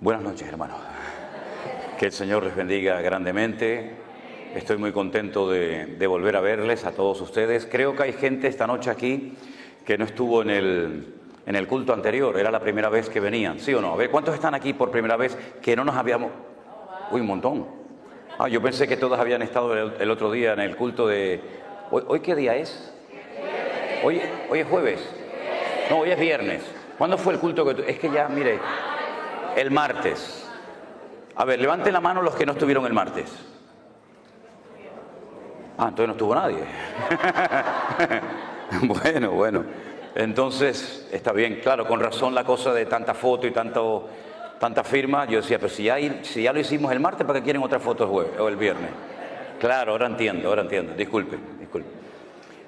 Buenas noches, hermanos. Que el Señor les bendiga grandemente. Estoy muy contento de volver a verles a todos ustedes. Creo que hay gente esta noche aquí que no estuvo en el culto anterior. Era la primera vez que venían, ¿sí o no? A ver, ¿cuántos están aquí por primera vez que no nos habíamos...? Uy, un montón. Yo pensé que todos habían estado el otro día en el culto de... ¿Hoy qué día es? Hoy es jueves. No, hoy es viernes. ¿Cuándo fue el culto que Es que ya, mire... El martes. A ver, levanten la mano los que no estuvieron el martes. Entonces no estuvo nadie. Bueno. Entonces, está bien. Claro, con razón la cosa de tanta foto y tanta firma. Yo decía, pero si ya lo hicimos el martes, ¿para qué quieren otra foto el jueves o el viernes? Claro, ahora entiendo. Disculpen.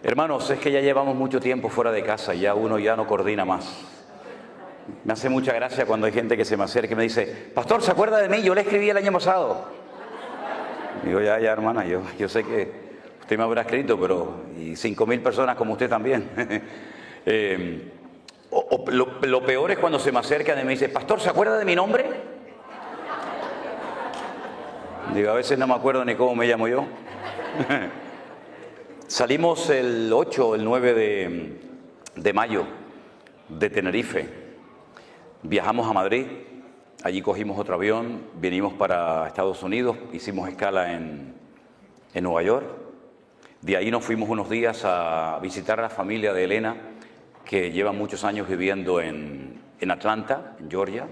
Hermanos, es que ya llevamos mucho tiempo fuera de casa y ya uno ya no coordina más. Me hace mucha gracia cuando hay gente que se me acerca y me dice, pastor, ¿se acuerda de mí? Yo le escribí el año pasado. Digo, ya, hermana, yo sé que usted me habrá escrito, pero y 5.000 personas como usted también. Lo peor es cuando se me acercan y me dice, pastor, ¿se acuerda de mi nombre? Digo, a veces no me acuerdo ni cómo me llamo yo. Salimos el 8 o el 9 de mayo de Tenerife. Viajamos a Madrid, allí cogimos otro avión, vinimos para Estados Unidos, hicimos escala en Nueva York. De ahí nos fuimos unos días a visitar a la familia de Elena, que lleva muchos años viviendo en Atlanta, en Georgia.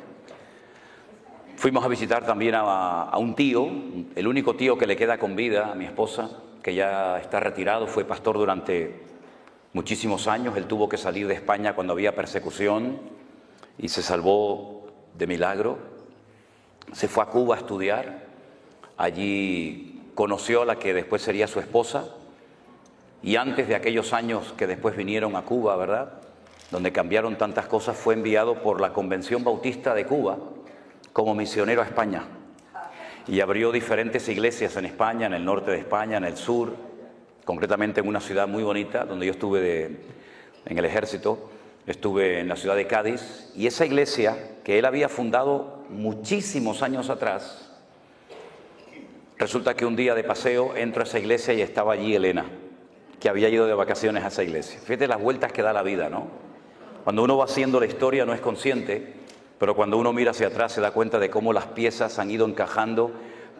Fuimos a visitar también a un tío, el único tío que le queda con vida a mi esposa, que ya está retirado, fue pastor durante muchísimos años. Él tuvo que salir de España cuando había persecución y se salvó de milagro. Se fue a Cuba a estudiar. Allí conoció a la que después sería su esposa. Y antes de aquellos años que después vinieron a Cuba, ¿verdad?, donde cambiaron tantas cosas, fue enviado por la Convención Bautista de Cuba como misionero a España. Y abrió diferentes iglesias en España, en el norte de España, en el sur, concretamente en una ciudad muy bonita, donde yo estuve en el ejército. Estuve en la ciudad de Cádiz, y esa iglesia que él había fundado muchísimos años atrás, resulta que un día de paseo entro a esa iglesia y estaba allí Elena, que había ido de vacaciones a esa iglesia. Fíjate las vueltas que da la vida, ¿no? Cuando uno va haciendo la historia no es consciente, pero cuando uno mira hacia atrás se da cuenta de cómo las piezas han ido encajando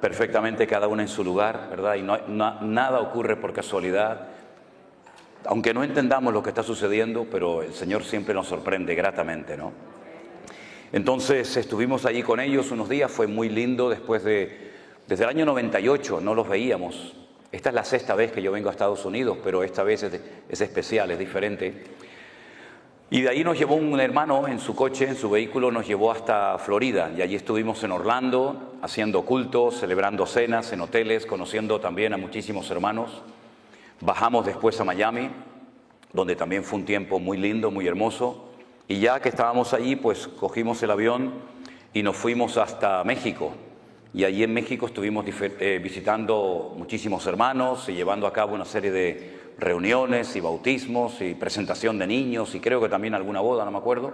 perfectamente cada una en su lugar, ¿verdad? Y nada ocurre por casualidad. Aunque no entendamos lo que está sucediendo, pero el Señor siempre nos sorprende gratamente, ¿no? Entonces estuvimos allí con ellos unos días, fue muy lindo. Desde el año 98 no los veíamos. Esta es la 6ª vez que yo vengo a Estados Unidos, pero esta vez es especial, es diferente. Y de ahí nos llevó un hermano en su coche, en su vehículo, nos llevó hasta Florida. Y allí estuvimos en Orlando, haciendo cultos, celebrando cenas en hoteles, conociendo también a muchísimos hermanos. Bajamos después a Miami, donde también fue un tiempo muy lindo, muy hermoso. Y ya que estábamos allí, pues cogimos el avión y nos fuimos hasta México. Y allí en México estuvimos visitando muchísimos hermanos y llevando a cabo una serie de reuniones y bautismos y presentación de niños y creo que también alguna boda, no me acuerdo.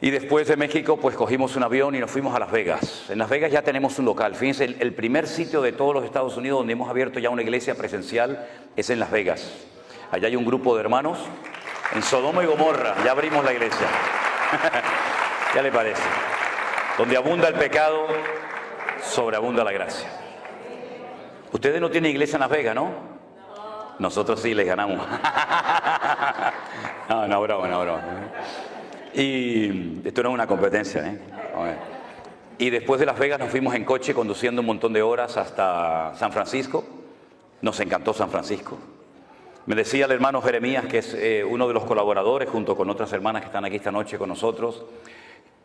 Y después de México, pues cogimos un avión y nos fuimos a Las Vegas. En Las Vegas ya tenemos un local. Fíjense, el primer sitio de todos los Estados Unidos donde hemos abierto ya una iglesia presencial es en Las Vegas. Allá hay un grupo de hermanos. En Sodoma y Gomorra ya abrimos la iglesia. ¿Qué le parece? Donde abunda el pecado, sobreabunda la gracia. Ustedes no tienen iglesia en Las Vegas, ¿no? Nosotros sí les ganamos. No, broma. Y esto no es una competencia, ¿eh? Y después de Las Vegas nos fuimos en coche conduciendo un montón de horas hasta San Francisco. Nos encantó San Francisco. Me decía el hermano Jeremías, que es uno de los colaboradores, junto con otras hermanas que están aquí esta noche con nosotros,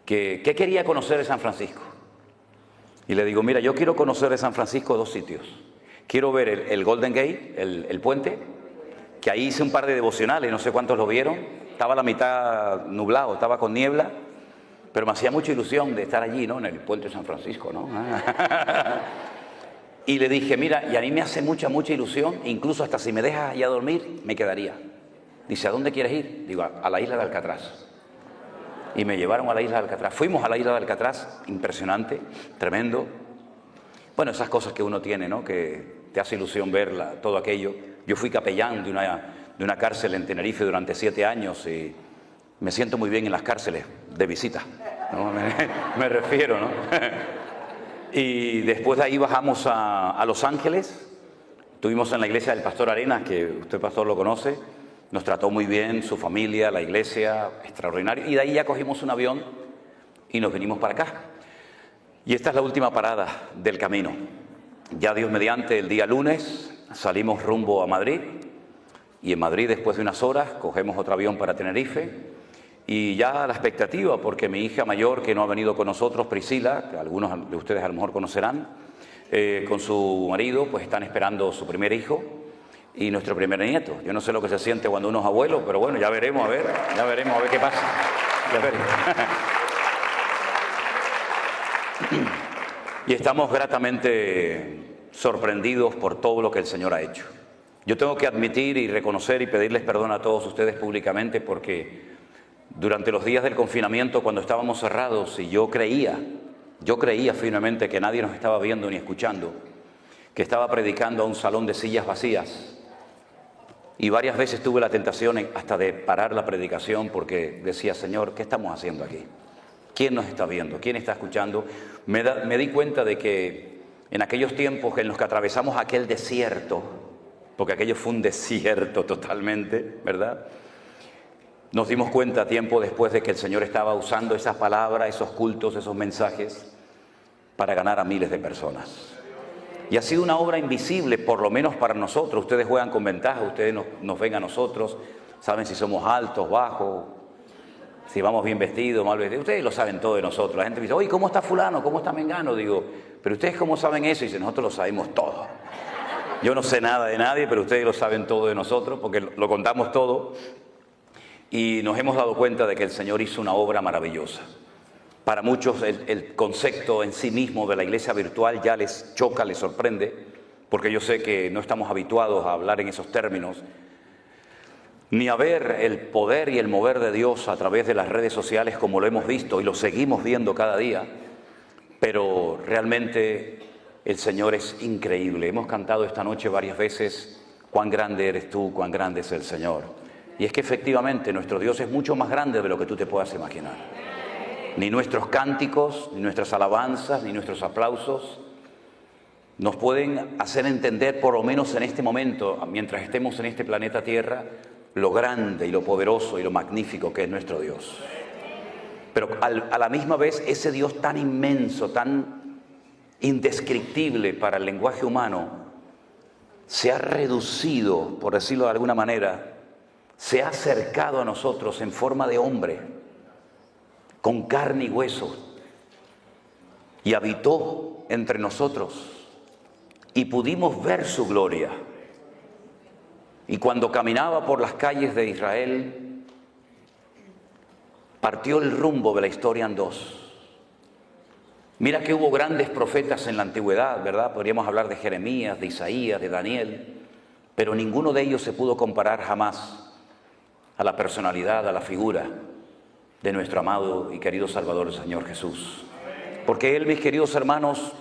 que ¿qué quería conocer de San Francisco? Y le digo, mira, yo quiero conocer de San Francisco 2 sitios. Quiero ver el Golden Gate, el puente, que ahí hice un par de devocionales, no sé cuántos lo vieron. Estaba a la mitad nublado, estaba con niebla, pero me hacía mucha ilusión de estar allí, ¿no? En el puente de San Francisco, ¿no? Y le dije, mira, y a mí me hace mucha ilusión, incluso hasta si me dejas allá dormir, me quedaría. Dice, ¿a dónde quieres ir? Digo, a la isla de Alcatraz. y me llevaron a la isla de Alcatraz. Fuimos a la isla de Alcatraz, impresionante, tremendo. Bueno, esas cosas que uno tiene, ¿no? Que te hace ilusión verla, todo aquello. Yo fui capellán de una cárcel en Tenerife durante 7 años y me siento muy bien en las cárceles de visita, ¿no? Me refiero, ¿no? Y después de ahí bajamos a Los Ángeles. Estuvimos en la iglesia del Pastor Arenas, que usted, pastor, lo conoce. Nos trató muy bien, su familia, la iglesia, extraordinario. Y de ahí ya cogimos un avión y nos venimos para acá. Y esta es la última parada del camino. Ya Dios mediante, el día lunes salimos rumbo a Madrid. Y en Madrid, después de unas horas, cogemos otro avión para Tenerife. Y ya la expectativa, porque mi hija mayor, que no ha venido con nosotros, Priscila, que algunos de ustedes a lo mejor conocerán, con su marido, pues están esperando su primer hijo y nuestro primer nieto. Yo no sé lo que se siente cuando uno es abuelo, pero bueno, ya veremos a ver qué pasa. Ya veremos. Y estamos gratamente sorprendidos por todo lo que el Señor ha hecho. Yo tengo que admitir y reconocer y pedirles perdón a todos ustedes públicamente, porque durante los días del confinamiento, cuando estábamos cerrados, y yo creía firmemente que nadie nos estaba viendo ni escuchando, que estaba predicando a un salón de sillas vacías. Y varias veces tuve la tentación hasta de parar la predicación, porque decía, Señor, ¿qué estamos haciendo aquí? ¿Quién nos está viendo? ¿Quién está escuchando? Me di cuenta de que en aquellos tiempos en los que atravesamos aquel desierto, porque aquello fue un desierto totalmente, ¿verdad? Nos dimos cuenta tiempo después de que el Señor estaba usando esas palabras, esos cultos, esos mensajes para ganar a miles de personas. Y ha sido una obra invisible, por lo menos para nosotros. Ustedes juegan con ventaja, ustedes nos ven a nosotros, saben si somos altos, bajos, si vamos bien vestidos, mal vestidos. Ustedes lo saben todo de nosotros. La gente dice, oye, ¿cómo está fulano? ¿Cómo está mengano? Digo, pero ¿ustedes cómo saben eso? Y dicen, nosotros lo sabemos todo. Yo no sé nada de nadie, pero ustedes lo saben todo de nosotros, porque lo contamos todo. Y nos hemos dado cuenta de que el Señor hizo una obra maravillosa. Para muchos el concepto en sí mismo de la iglesia virtual ya les choca, les sorprende, porque yo sé que no estamos habituados a hablar en esos términos, ni a ver el poder y el mover de Dios a través de las redes sociales como lo hemos visto y lo seguimos viendo cada día, pero realmente el Señor es increíble. Hemos cantado esta noche varias veces, cuán grande eres tú, cuán grande es el Señor. Y es que efectivamente nuestro Dios es mucho más grande de lo que tú te puedas imaginar. Ni nuestros cánticos, ni nuestras alabanzas, ni nuestros aplausos nos pueden hacer entender, por lo menos en este momento, mientras estemos en este planeta Tierra, lo grande y lo poderoso y lo magnífico que es nuestro Dios. Pero a la misma vez, ese Dios tan inmenso, tan indescriptible para el lenguaje humano, se ha reducido, por decirlo de alguna manera, se ha acercado a nosotros en forma de hombre, con carne y hueso, y habitó entre nosotros, y pudimos ver su gloria. Y cuando caminaba por las calles de Israel, partió el rumbo de la historia en dos. Mira que hubo grandes profetas en la antigüedad, ¿verdad? Podríamos hablar de Jeremías, de Isaías, de Daniel, pero ninguno de ellos se pudo comparar jamás a la personalidad, a la figura de nuestro amado y querido Salvador, el Señor Jesús. Porque Él, mis queridos hermanos,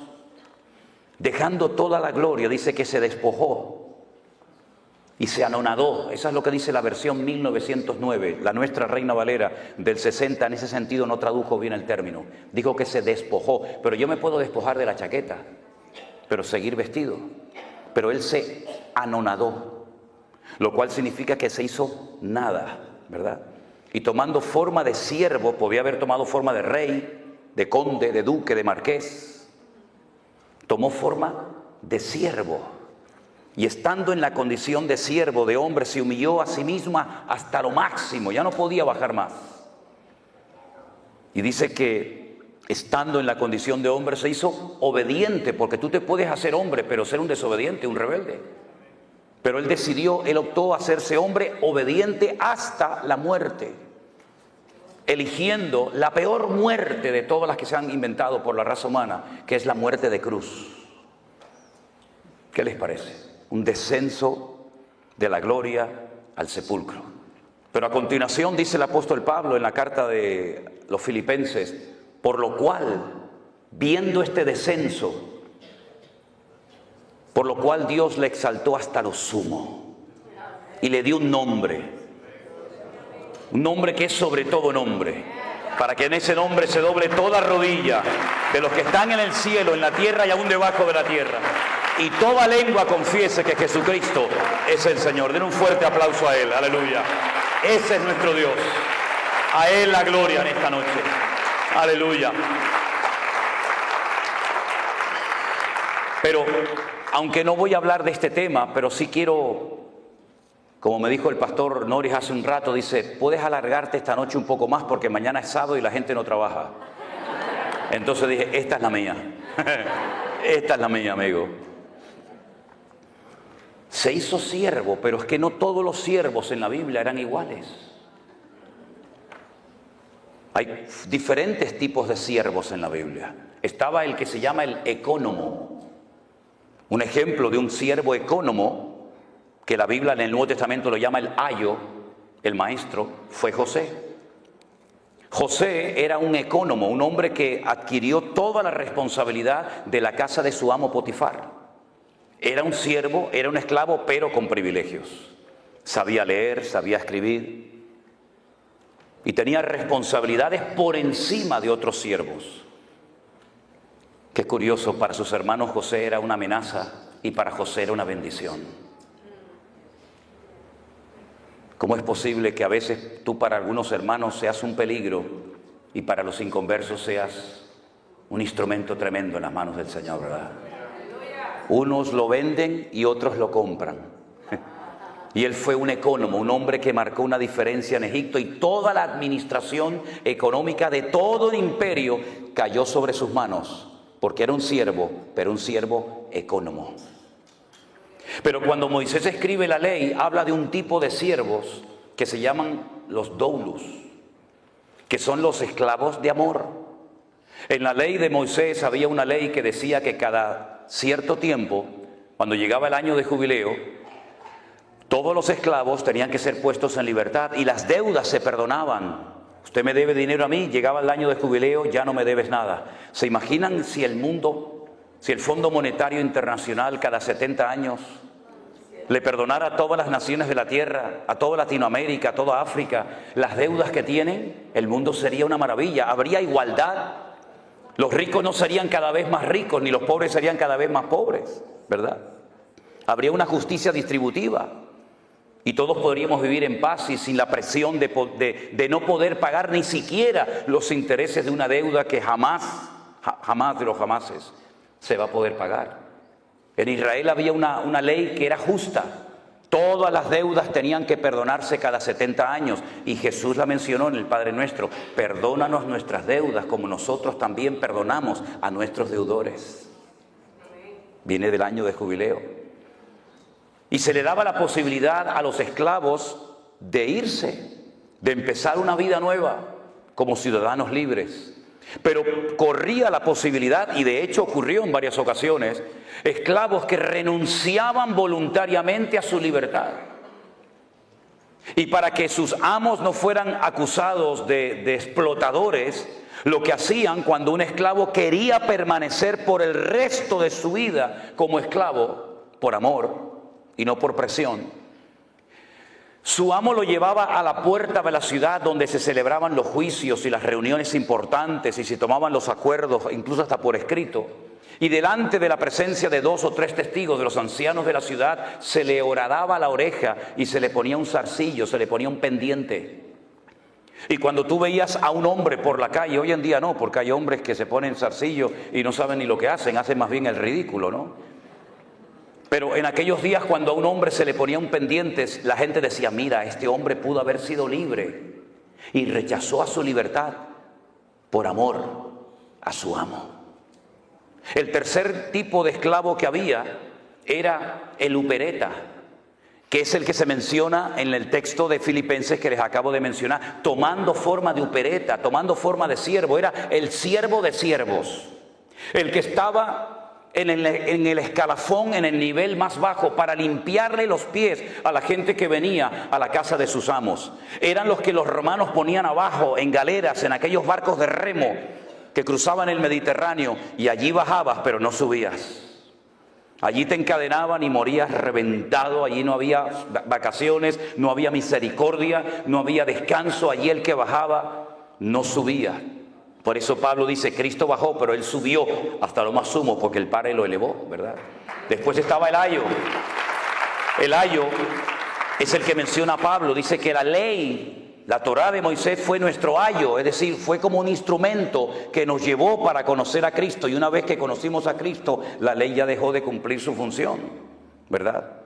dejando toda la gloria, dice que se despojó y se anonadó. Esa es lo que dice la versión 1909, la nuestra Reina Valera del 60, en ese sentido no tradujo bien el término. Dijo que se despojó, pero yo me puedo despojar de la chaqueta, pero seguir vestido. Pero Él se anonadó, lo cual significa que se hizo nada, ¿verdad? Y tomando forma de siervo, podía haber tomado forma de rey, de conde, de duque, de marqués. Tomó forma de siervo. Y estando en la condición de siervo, de hombre, se humilló a sí misma hasta lo máximo. Ya no podía bajar más. Y dice que estando en la condición de hombre se hizo obediente, porque tú te puedes hacer hombre, pero ser un desobediente, un rebelde. Pero él optó a hacerse hombre obediente hasta la muerte, eligiendo la peor muerte de todas las que se han inventado por la raza humana, que es la muerte de cruz. ¿Qué les parece? Un descenso de la gloria al sepulcro. Pero a continuación dice el apóstol Pablo en la carta de los Filipenses, por lo cual, viendo este descenso, por lo cual Dios le exaltó hasta lo sumo y le dio un nombre que es sobre todo nombre, para que en ese nombre se doble toda rodilla de los que están en el cielo, en la tierra y aún debajo de la tierra, y toda lengua confiese que Jesucristo es el Señor. Den un fuerte aplauso a Él, aleluya. Ese es nuestro Dios. A Él la gloria en esta noche. Aleluya. Pero, aunque no voy a hablar de este tema, pero sí quiero, como me dijo el pastor Norris hace un rato, dice, puedes alargarte esta noche un poco más porque mañana es sábado y la gente no trabaja. Entonces dije, esta es la mía. Esta es la mía, amigo. Se hizo siervo, pero es que no todos los siervos en la Biblia eran iguales. Hay diferentes tipos de siervos en la Biblia. Estaba el que se llama el ecónomo. Un ejemplo de un siervo ecónomo, que la Biblia en el Nuevo Testamento lo llama el ayo, el maestro, fue José. José era un ecónomo, un hombre que adquirió toda la responsabilidad de la casa de su amo Potifar. Era un siervo, era un esclavo, pero con privilegios. Sabía leer, sabía escribir y tenía responsabilidades por encima de otros siervos. Qué curioso, para sus hermanos José era una amenaza y para José era una bendición. ¿Cómo es posible que a veces tú para algunos hermanos seas un peligro y para los inconversos seas un instrumento tremendo en las manos del Señor, verdad? Unos lo venden y otros lo compran. Y él fue un ecónomo, un hombre que marcó una diferencia en Egipto, y toda la administración económica de todo el imperio cayó sobre sus manos, porque era un siervo, pero un siervo ecónomo. Pero cuando Moisés escribe la ley, habla de un tipo de siervos que se llaman los doulos, que son los esclavos de amor. En la ley de Moisés había una ley que decía que cada cierto tiempo, cuando llegaba el año de jubileo, todos los esclavos tenían que ser puestos en libertad y las deudas se perdonaban. Usted me debe dinero a mí, llegaba el año de jubileo, ya no me debes nada. ¿Se imaginan si el Fondo Monetario Internacional cada 70 años le perdonara a todas las naciones de la tierra, a toda Latinoamérica, a toda África, las deudas que tienen? El mundo sería una maravilla, habría igualdad. Los ricos no serían cada vez más ricos, ni los pobres serían cada vez más pobres, ¿verdad? Habría una justicia distributiva y todos podríamos vivir en paz y sin la presión de no poder pagar ni siquiera los intereses de una deuda que jamás de los jamases se va a poder pagar. En Israel había una ley que era justa. Todas las deudas tenían que perdonarse cada 70 años. Y Jesús la mencionó en el Padre Nuestro. Perdónanos nuestras deudas como nosotros también perdonamos a nuestros deudores. Viene del año de jubileo. Y se le daba la posibilidad a los esclavos de irse, de empezar una vida nueva como ciudadanos libres. Pero corría la posibilidad, y de hecho ocurrió en varias ocasiones, esclavos que renunciaban voluntariamente a su libertad. Y para que sus amos no fueran acusados de explotadores, lo que hacían cuando un esclavo quería permanecer por el resto de su vida como esclavo, por amor y no por presión, su amo lo llevaba a la puerta de la ciudad donde se celebraban los juicios y las reuniones importantes y se tomaban los acuerdos, incluso hasta por escrito. Y delante de la presencia de 2 o 3 testigos de los ancianos de la ciudad, se le horadaba la oreja y se le ponía un zarcillo, se le ponía un pendiente. Y cuando tú veías a un hombre por la calle, hoy en día no, porque hay hombres que se ponen zarcillo y no saben ni lo que hacen más bien el ridículo, ¿no? Pero en aquellos días, cuando a un hombre se le ponía un pendiente, la gente decía, mira, este hombre pudo haber sido libre y rechazó a su libertad por amor a su amo. El tercer tipo de esclavo que había era el upereta, que es el que se menciona en el texto de Filipenses que les acabo de mencionar, tomando forma de upereta, tomando forma de siervo. Era el siervo de siervos, el que estaba en el escalafón, en el nivel más bajo, para limpiarle los pies a la gente que venía a la casa de sus amos. Eran los que los romanos ponían abajo en galeras, en aquellos barcos de remo que cruzaban el Mediterráneo, y allí bajabas pero no subías. Allí te encadenaban y morías reventado. Allí no había vacaciones, no había misericordia, no había descanso. Allí el que bajaba no subía. Por eso Pablo dice, Cristo bajó, pero Él subió hasta lo más sumo, porque el Padre lo elevó, ¿verdad? Después estaba el ayo. El ayo es el que menciona Pablo. Dice que la ley, la Torá de Moisés, fue nuestro ayo, es decir, fue como un instrumento que nos llevó para conocer a Cristo. Y una vez que conocimos a Cristo, la ley ya dejó de cumplir su función, ¿verdad?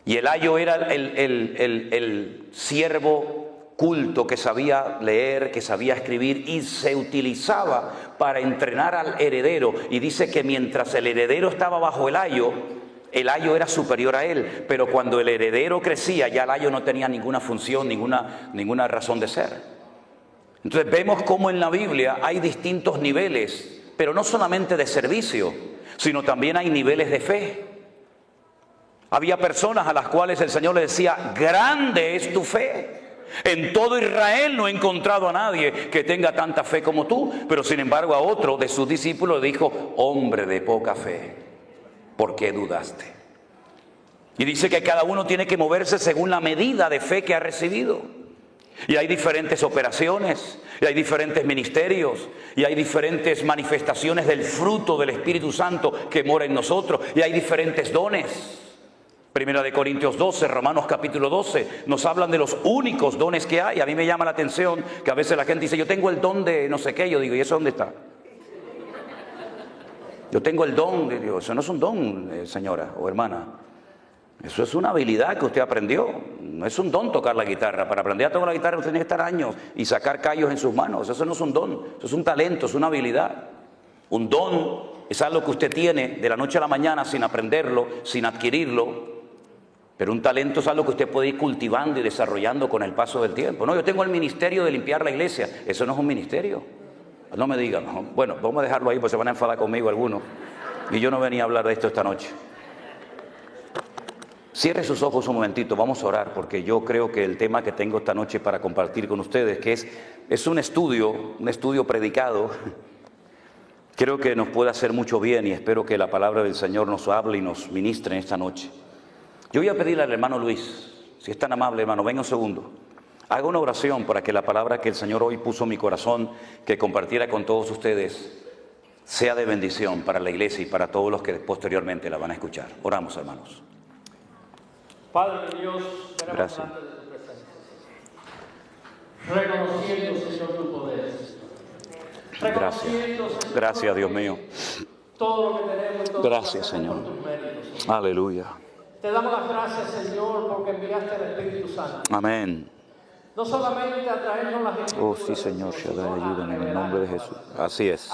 Y el ayo era el siervo culto que sabía leer, que sabía escribir, y se utilizaba para entrenar al heredero. Y dice que mientras el heredero estaba bajo el ayo era superior a él, pero cuando el heredero crecía, ya el ayo no tenía ninguna función, ninguna razón de ser. Entonces vemos cómo en la Biblia hay distintos niveles, pero no solamente de servicio, sino también hay niveles de fe. Había personas a las cuales el Señor le decía, grande es tu fe. En todo Israel no he encontrado a nadie que tenga tanta fe como tú. Pero sin embargo a otro de sus discípulos le dijo, hombre de poca fe, ¿por qué dudaste? Y dice que cada uno tiene que moverse según la medida de fe que ha recibido. Y hay diferentes operaciones, y hay diferentes ministerios, y hay diferentes manifestaciones del fruto del Espíritu Santo que mora en nosotros, y hay diferentes dones. Primera de Corintios 12, Romanos capítulo 12, nos hablan de los únicos dones que hay. A mí me llama la atención que a veces la gente dice, yo tengo el don de no sé qué. Yo digo, ¿y eso dónde está? Yo tengo el don de Dios. Eso no es un don, señora o hermana. Eso es una habilidad que usted aprendió. No es un don tocar la guitarra. Para aprender a tocar la guitarra usted tiene que estar años y sacar callos en sus manos. Eso no es un don. Eso es un talento, es una habilidad. Un don es algo que usted tiene de la noche a la mañana sin aprenderlo, sin adquirirlo. Pero un talento es algo que usted puede ir cultivando y desarrollando con el paso del tiempo. No, yo tengo el ministerio de limpiar la iglesia. Eso no es un ministerio. No me digan. No. Bueno, vamos a dejarlo ahí porque se van a enfadar conmigo algunos. Y yo no venía a hablar de esto esta noche. Cierre sus ojos un momentito, vamos a orar, porque yo creo que el tema que tengo esta noche para compartir con ustedes, que es un estudio predicado, creo que nos puede hacer mucho bien, y espero que la palabra del Señor nos hable y nos ministre en esta noche. Yo voy a pedirle al hermano Luis, si es tan amable, hermano, venga un segundo. Haga una oración para que la palabra que el Señor hoy puso en mi corazón, que compartiera con todos ustedes, sea de bendición para la iglesia y para todos los que posteriormente la van a escuchar. Oramos, hermanos. Padre Dios, gracias. Delante de tu presencia, reconociendo, Señor, tu poder. Gracias. Gracias, Dios mío. Todo lo que tenemos y todo gracias, Señor. Por tus méritos, Señor. Aleluya. Te damos las gracias, Señor, porque enviaste al Espíritu Santo. Amén. No solamente a traernos las escrituras, sí, Señor, Shaddai, ayúdame en el nombre de Jesús. Así es.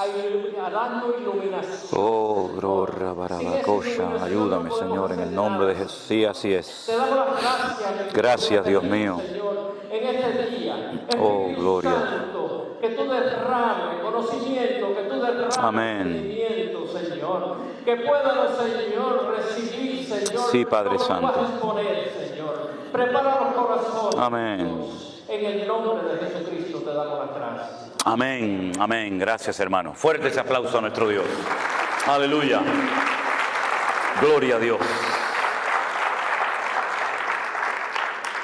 Dando iluminación. Oh, gloria, barabacosha, ayúdame, Señor, en el nombre de Jesús. Sí, así es. Te damos las gracias. Gracias, Dios mío. Señor, en este día. Oh, gloria. Santo, que tú derrames conocimiento, que tú derrames entendimiento, Señor. Que puedan, Señor, recibir, Señor. Sí, Padre lo que Santo. puedas poner, Señor. Prepara los corazones. Amén. Dios. En el nombre de Jesucristo te damos las gracias. Amén, amén. Gracias, hermano. Fuerte ese aplauso a nuestro Dios. Aleluya. Gloria a Dios.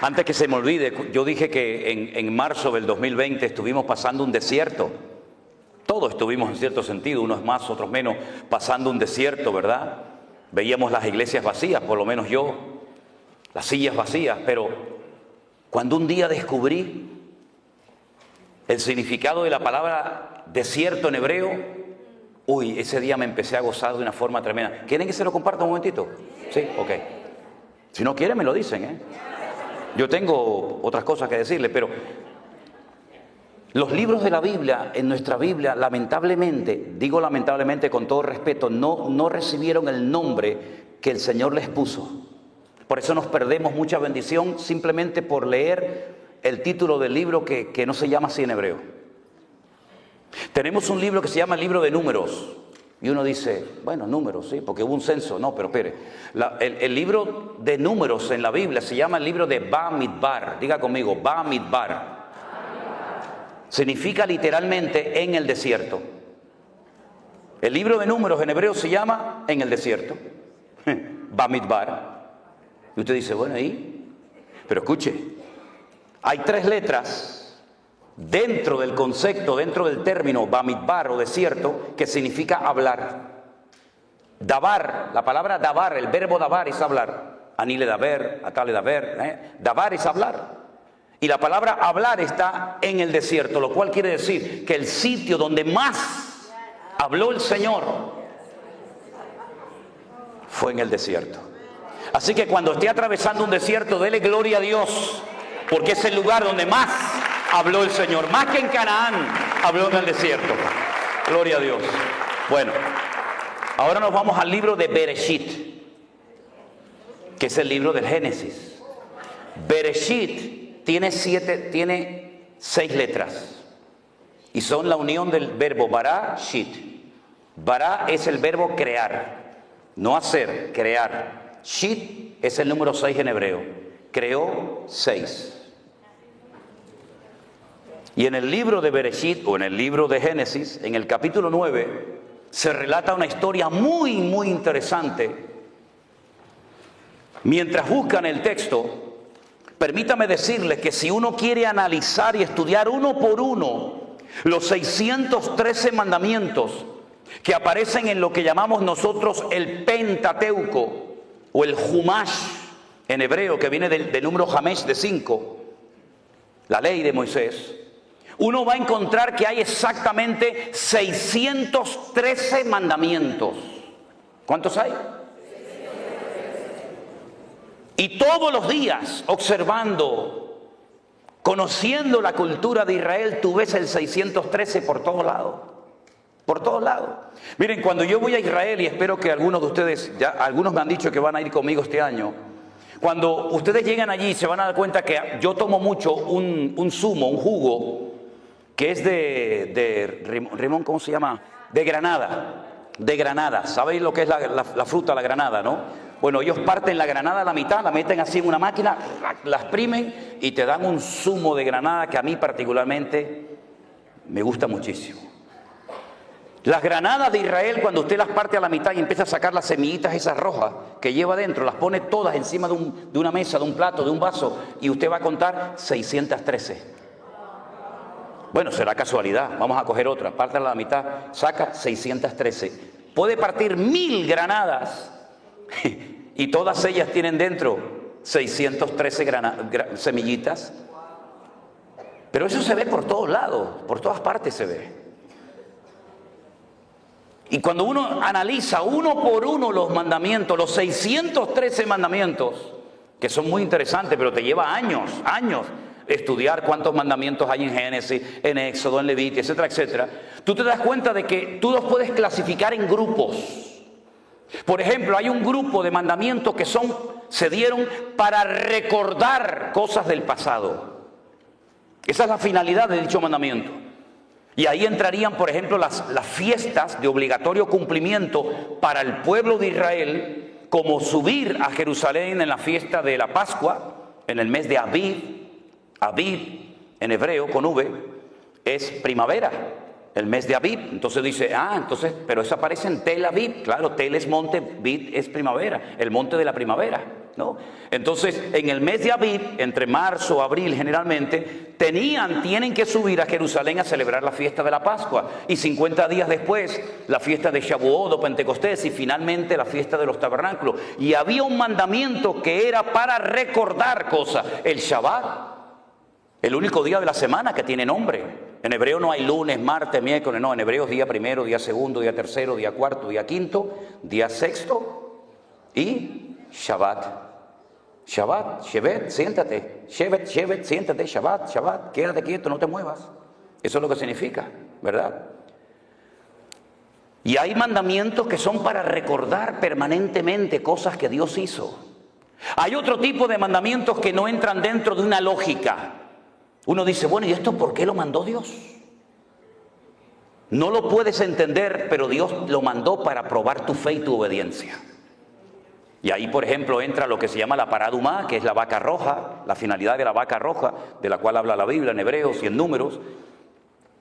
Antes que se me olvide, yo dije que en marzo del 2020 estuvimos pasando un desierto. Todos estuvimos en cierto sentido, unos más, otros menos, pasando un desierto, ¿verdad? Veíamos las iglesias vacías, por lo menos yo, las sillas vacías, pero cuando un día descubrí el significado de la palabra desierto en hebreo, ese día me empecé a gozar de una forma tremenda. ¿Quieren que se lo comparta un momentito? Sí, ok. Si no quieren me lo dicen, ¿eh? Yo tengo otras cosas que decirles, pero los libros de la Biblia, en nuestra Biblia, lamentablemente, digo lamentablemente con todo respeto, no recibieron el nombre que el Señor les puso. Por eso nos perdemos mucha bendición simplemente por leer el título del libro que no se llama así en hebreo. Tenemos un libro que se llama el libro de Números. Y uno dice, bueno, números, sí, porque hubo un censo. No, pero espere. El libro de números en la Biblia se llama el libro de Bamidbar. Diga conmigo, Bamidbar. Significa literalmente en el desierto. El libro de números en hebreo se llama en el desierto. Bamidbar. Y usted dice, bueno, ¿y? Pero escuche, hay 3 letras dentro del concepto, dentro del término Bamidbar o desierto, que significa hablar. Dabar, la palabra dabar, el verbo dabar es hablar. Anile daber, atale daber, dabar es hablar. Y la palabra hablar está en el desierto, lo cual quiere decir que el sitio donde más habló el Señor fue en el desierto. Así que cuando esté atravesando un desierto, dele gloria a Dios, porque es el lugar donde más habló el Señor, más que en Canaán, habló en el desierto. Gloria a Dios. Bueno, ahora nos vamos al libro de Bereshit, que es el libro del Génesis. Bereshit tiene 6 letras y son la unión del verbo bara, shit. Bara es el verbo crear, no hacer, crear. Shit es el número 6 en hebreo. Creó 6. Y en el libro de Bereshit, o en el libro de Génesis, en el capítulo 9, se relata una historia muy, muy interesante. Mientras buscan el texto, permítame decirles que si uno quiere analizar y estudiar uno por uno los 613 mandamientos que aparecen en lo que llamamos nosotros el Pentateuco, o el Humash en hebreo, que viene del número Hamesh de 5, la ley de Moisés, uno va a encontrar que hay exactamente 613 mandamientos. ¿Cuántos hay? Y todos los días, observando, conociendo la cultura de Israel, tú ves el 613 por todos lados. Por todos lados. Miren, cuando yo voy a Israel, y espero que algunos de ustedes, ya algunos me han dicho que van a ir conmigo este año, cuando ustedes llegan allí se van a dar cuenta que yo tomo mucho un zumo, un jugo, que es de Rimón, ¿cómo se llama? De granada. De granada. ¿Sabéis lo que es la fruta, la granada, no? Bueno, ellos parten la granada a la mitad, la meten así en una máquina, la exprimen y te dan un zumo de granada que a mí particularmente me gusta muchísimo. Las granadas de Israel, cuando usted las parte a la mitad y empieza a sacar las semillitas esas rojas que lleva dentro, las pone todas encima de una mesa, de un plato, de un vaso, y usted va a contar 613. Bueno, será casualidad, vamos a coger otra, pártela a la mitad, saca 613. Puede partir 1000 granadas y todas ellas tienen dentro 613 semillitas. Pero eso se ve por todos lados, por todas partes se ve. Y cuando uno analiza uno por uno los mandamientos, los 613 mandamientos, que son muy interesantes, pero te lleva años estudiar cuántos mandamientos hay en Génesis, en Éxodo, en Levítico, etcétera, etcétera, tú te das cuenta de que tú los puedes clasificar en grupos. Por ejemplo, hay un grupo de mandamientos que se dieron para recordar cosas del pasado. Esa es la finalidad de dicho mandamiento. Y ahí entrarían, por ejemplo, las fiestas de obligatorio cumplimiento para el pueblo de Israel, como subir a Jerusalén en la fiesta de la Pascua, en el mes de Abib. Abib, en hebreo, con V, es primavera, el mes de Abib. Entonces dice, pero eso aparece en Tel Aviv. Claro, Tel es monte, Abib es primavera, el monte de la primavera, ¿no? Entonces, en el mes de Abib, entre marzo, abril generalmente, tienen que subir a Jerusalén a celebrar la fiesta de la Pascua. Y 50 días después, la fiesta de Shavuot o Pentecostés, y finalmente la fiesta de los tabernáculos. Y había un mandamiento que era para recordar cosas, el Shabbat. El único día de la semana que tiene nombre. En hebreo no hay lunes, martes, miércoles, no. En hebreo es día primero, día segundo, día tercero, día cuarto, día quinto, día sexto y Shabbat. Shabbat, Shevet, siéntate. Shevet, siéntate. Shabbat, quédate quieto, no te muevas. Eso es lo que significa, ¿verdad? Y hay mandamientos que son para recordar permanentemente cosas que Dios hizo. Hay otro tipo de mandamientos que no entran dentro de una lógica. Uno dice, bueno, ¿y esto por qué lo mandó Dios? No lo puedes entender, pero Dios lo mandó para probar tu fe y tu obediencia. Y ahí, por ejemplo, entra lo que se llama la paradumá, que es la vaca roja, la finalidad de la vaca roja, de la cual habla la Biblia en Hebreos y en Números.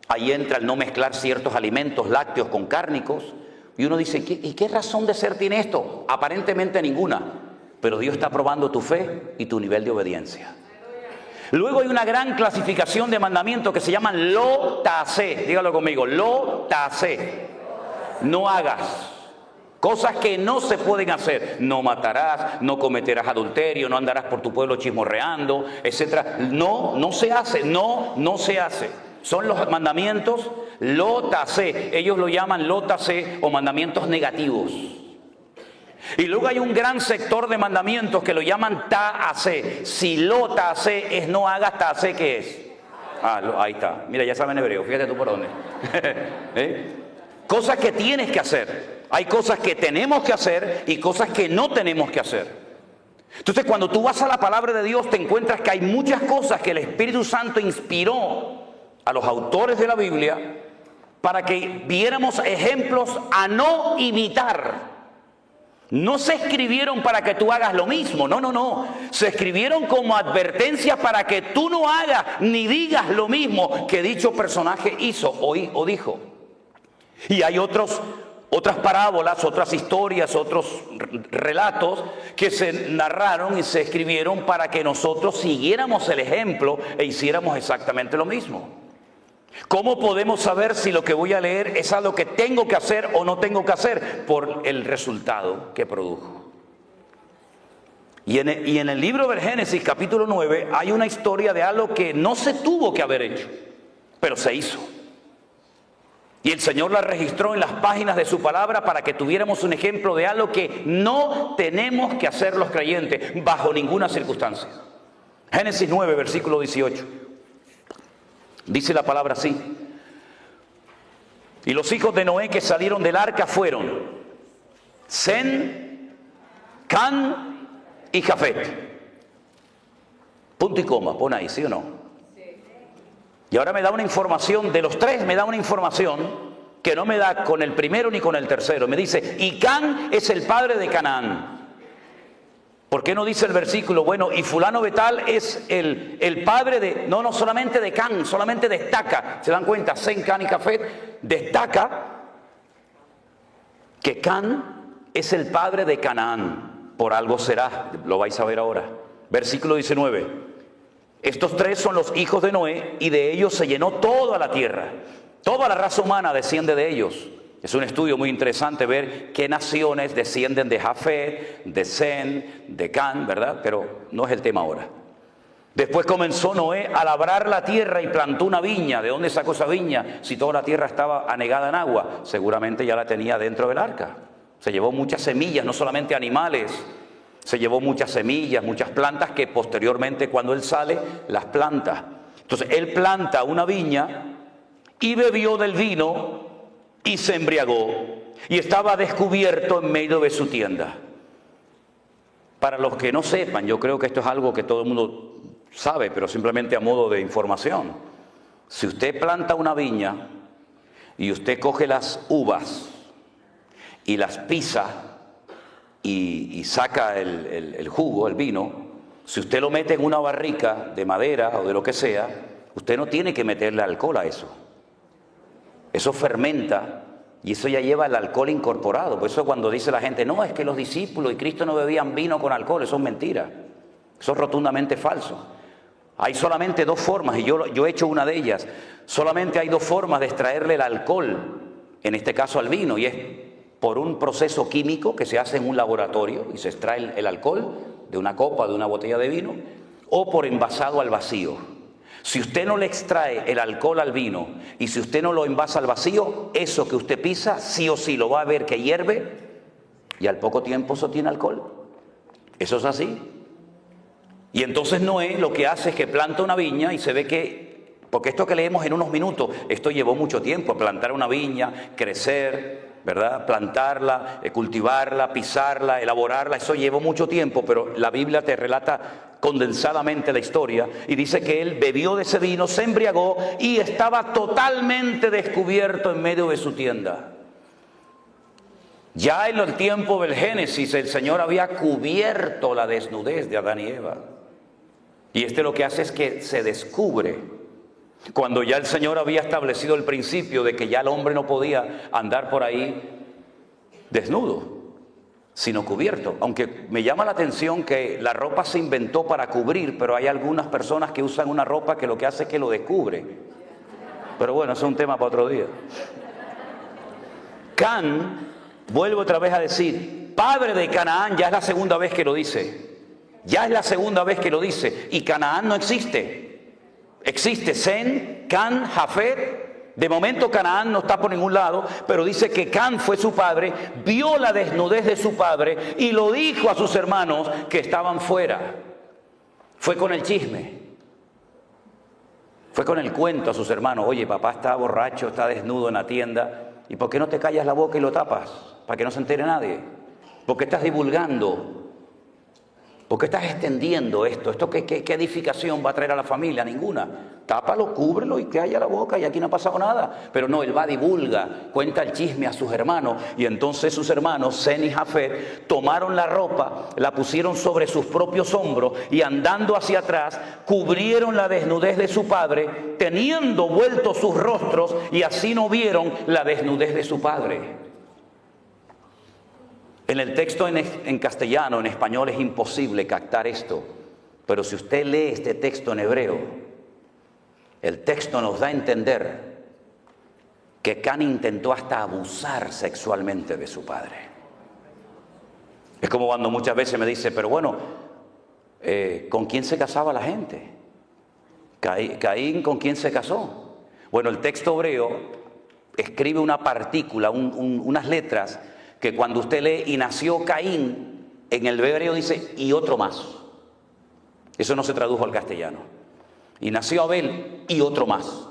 Ahí entra el no mezclar ciertos alimentos lácteos con cárnicos. Y uno dice, ¿y qué razón de ser tiene esto? Aparentemente ninguna, pero Dios está probando tu fe y tu nivel de obediencia. Luego hay una gran clasificación de mandamientos que se llaman lo tacé. Dígalo conmigo, lo tacé. No hagas. Cosas que no se pueden hacer. No matarás, no cometerás adulterio, no andarás por tu pueblo chismorreando, etc. No se hace, no se hace. Son los mandamientos lo tacé. Ellos lo llaman lo tacé o mandamientos negativos. Y luego hay un gran sector de mandamientos que lo llaman ta'asé. Si lo ta'asé es no hagas, ta'asé, ¿qué es? Ahí está. Mira, ya saben hebreo, fíjate tú por dónde. Cosas que tienes que hacer. Hay cosas que tenemos que hacer y cosas que no tenemos que hacer. Entonces, cuando tú vas a la palabra de Dios, te encuentras que hay muchas cosas que el Espíritu Santo inspiró a los autores de la Biblia para que viéramos ejemplos a no imitar. No se escribieron para que tú hagas lo mismo, no. Se escribieron como advertencias para que tú no hagas ni digas lo mismo que dicho personaje hizo o dijo. Y hay otras parábolas, otras historias, otros relatos que se narraron y se escribieron para que nosotros siguiéramos el ejemplo e hiciéramos exactamente lo mismo. ¿Cómo podemos saber si lo que voy a leer es algo que tengo que hacer o no tengo que hacer? Por el resultado que produjo. Y en el libro del Génesis, capítulo 9, hay una historia de algo que no se tuvo que haber hecho, pero se hizo. Y el Señor la registró en las páginas de su palabra para que tuviéramos un ejemplo de algo que no tenemos que hacer los creyentes bajo ninguna circunstancia. Génesis 9, versículo 18. Dice la palabra así: y los hijos de Noé que salieron del arca fueron Sem, Can y Jafet. Punto y coma, pon ahí, ¿sí o no? Sí. Y ahora me da una información, de los tres me da una información que no me da con el primero ni con el tercero. Me dice, y Can es el padre de Canaán. ¿Por qué no dice el versículo? Bueno, y fulano de tal es el padre de... No solamente de Can, solamente destaca. ¿Se dan cuenta? Sem, Can y Jafet destaca que Can es el padre de Canaán. Por algo será, lo vais a ver ahora. Versículo 19. Estos tres son los hijos de Noé y de ellos se llenó toda la tierra. Toda la raza humana desciende de ellos. Es un estudio muy interesante ver qué naciones descienden de Jafet, de Sem, de Can, ¿verdad? Pero no es el tema ahora. Después comenzó Noé a labrar la tierra y plantó una viña. ¿De dónde sacó esa viña? Si toda la tierra estaba anegada en agua, seguramente ya la tenía dentro del arca. Se llevó muchas semillas, no solamente animales, se llevó muchas semillas, muchas plantas que posteriormente cuando él sale, las planta. Entonces él planta una viña y bebió del vino y se embriagó y estaba descubierto en medio de su tienda. Para los que no sepan, yo creo que esto es algo que todo el mundo sabe, pero simplemente a modo de información. Si usted planta una viña y usted coge las uvas y las pisa y saca el jugo, el vino, si usted lo mete en una barrica de madera o de lo que sea, usted no tiene que meterle alcohol a eso. Eso fermenta y eso ya lleva el alcohol incorporado. Por eso cuando dice la gente, no, es que los discípulos y Cristo no bebían vino con alcohol, eso es mentira. Eso es rotundamente falso. Hay solamente dos formas, y yo he hecho una de ellas. Solamente hay dos formas de extraerle el alcohol, en este caso al vino, y es por un proceso químico que se hace en un laboratorio y se extrae el alcohol de una copa, de una botella de vino, o por envasado al vacío. Si usted no le extrae el alcohol al vino y si usted no lo envasa al vacío, eso que usted pisa sí o sí lo va a ver que hierve y al poco tiempo eso tiene alcohol. Eso es así. Y entonces Noé lo que hace es que planta una viña y se ve que, porque esto que leemos en unos minutos, esto llevó mucho tiempo, plantar una viña, crecer, ¿verdad? Plantarla, cultivarla, pisarla, elaborarla, eso llevó mucho tiempo, pero la Biblia te relata condensadamente la historia y dice que él bebió de ese vino, se embriagó y estaba totalmente descubierto en medio de su tienda. Ya en el tiempo del Génesis el Señor había cubierto la desnudez de Adán y Eva. Y lo que hace es que se descubre. Cuando ya el Señor había establecido el principio de que ya el hombre no podía andar por ahí desnudo, sino cubierto. Aunque me llama la atención que la ropa se inventó para cubrir, pero hay algunas personas que usan una ropa que lo que hace es que lo descubre. Pero bueno, eso es un tema para otro día. Can, vuelvo otra vez a decir, padre de Canaán, ya es la segunda vez que lo dice. Ya es la segunda vez que lo dice. Y Canaán no existe. Existe Sem, Can, Jafet. De momento Canaán no está por ningún lado, pero dice que Can fue su padre, vio la desnudez de su padre y lo dijo a sus hermanos que estaban fuera. Fue con el chisme. Fue con el cuento a sus hermanos. Oye, papá está borracho, está desnudo en la tienda. ¿Y por qué no te callas la boca y lo tapas? Para que no se entere nadie. ¿Por qué estás divulgando? ¿Por qué estás extendiendo esto? ¿Esto qué edificación va a traer a la familia? Ninguna. Tápalo, cúbrelo y que haya la boca y aquí no ha pasado nada. Pero no, él va, divulga, cuenta el chisme a sus hermanos. Y entonces sus hermanos, Sem y Jafet, tomaron la ropa, la pusieron sobre sus propios hombros y andando hacia atrás, cubrieron la desnudez de su padre, teniendo vueltos sus rostros y así no vieron la desnudez de su padre. En el texto en castellano, en español es imposible captar esto, pero si usted lee este texto en hebreo, el texto nos da a entender que Can intentó hasta abusar sexualmente de su padre. Es como cuando muchas veces me dice, pero bueno, ¿con quién se casaba la gente? Caín, ¿con quién se casó? Bueno, el texto hebreo escribe una partícula, unas letras, que cuando usted lee y nació Caín, en el hebreo dice y otro más. Eso no se tradujo al castellano. Y nació Abel y otro más,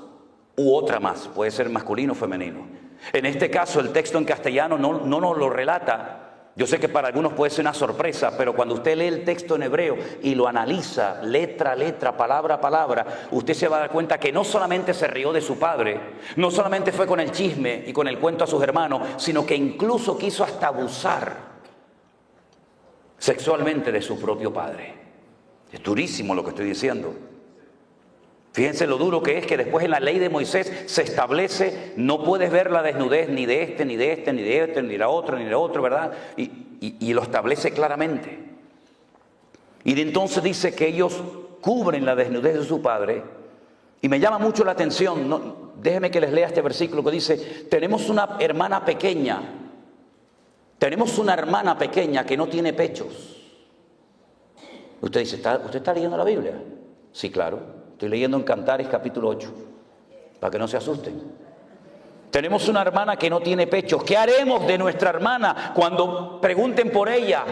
u otra más, puede ser masculino o femenino. En este caso el texto en castellano no nos lo relata. Yo sé que para algunos puede ser una sorpresa, pero cuando usted lee el texto en hebreo y lo analiza letra a letra, palabra a palabra, usted se va a dar cuenta que no solamente se rió de su padre, no solamente fue con el chisme y con el cuento a sus hermanos, sino que incluso quiso hasta abusar sexualmente de su propio padre. Es durísimo lo que estoy diciendo. Fíjense lo duro que es que después en la ley de Moisés se establece, no puedes ver la desnudez ni de este, ni de este, ni de este, ni de la otra, ni de otro, ¿verdad? Y lo establece claramente. Y de entonces dice que ellos cubren la desnudez de su padre. Y me llama mucho la atención, déjenme que les lea este versículo que dice, tenemos una hermana pequeña que no tiene pechos. Usted dice, ¿usted está leyendo la Biblia? Sí, claro. Estoy leyendo en Cantares capítulo 8, para que no se asusten. Tenemos una hermana que no tiene pechos. ¿Qué haremos de nuestra hermana cuando pregunten por ella?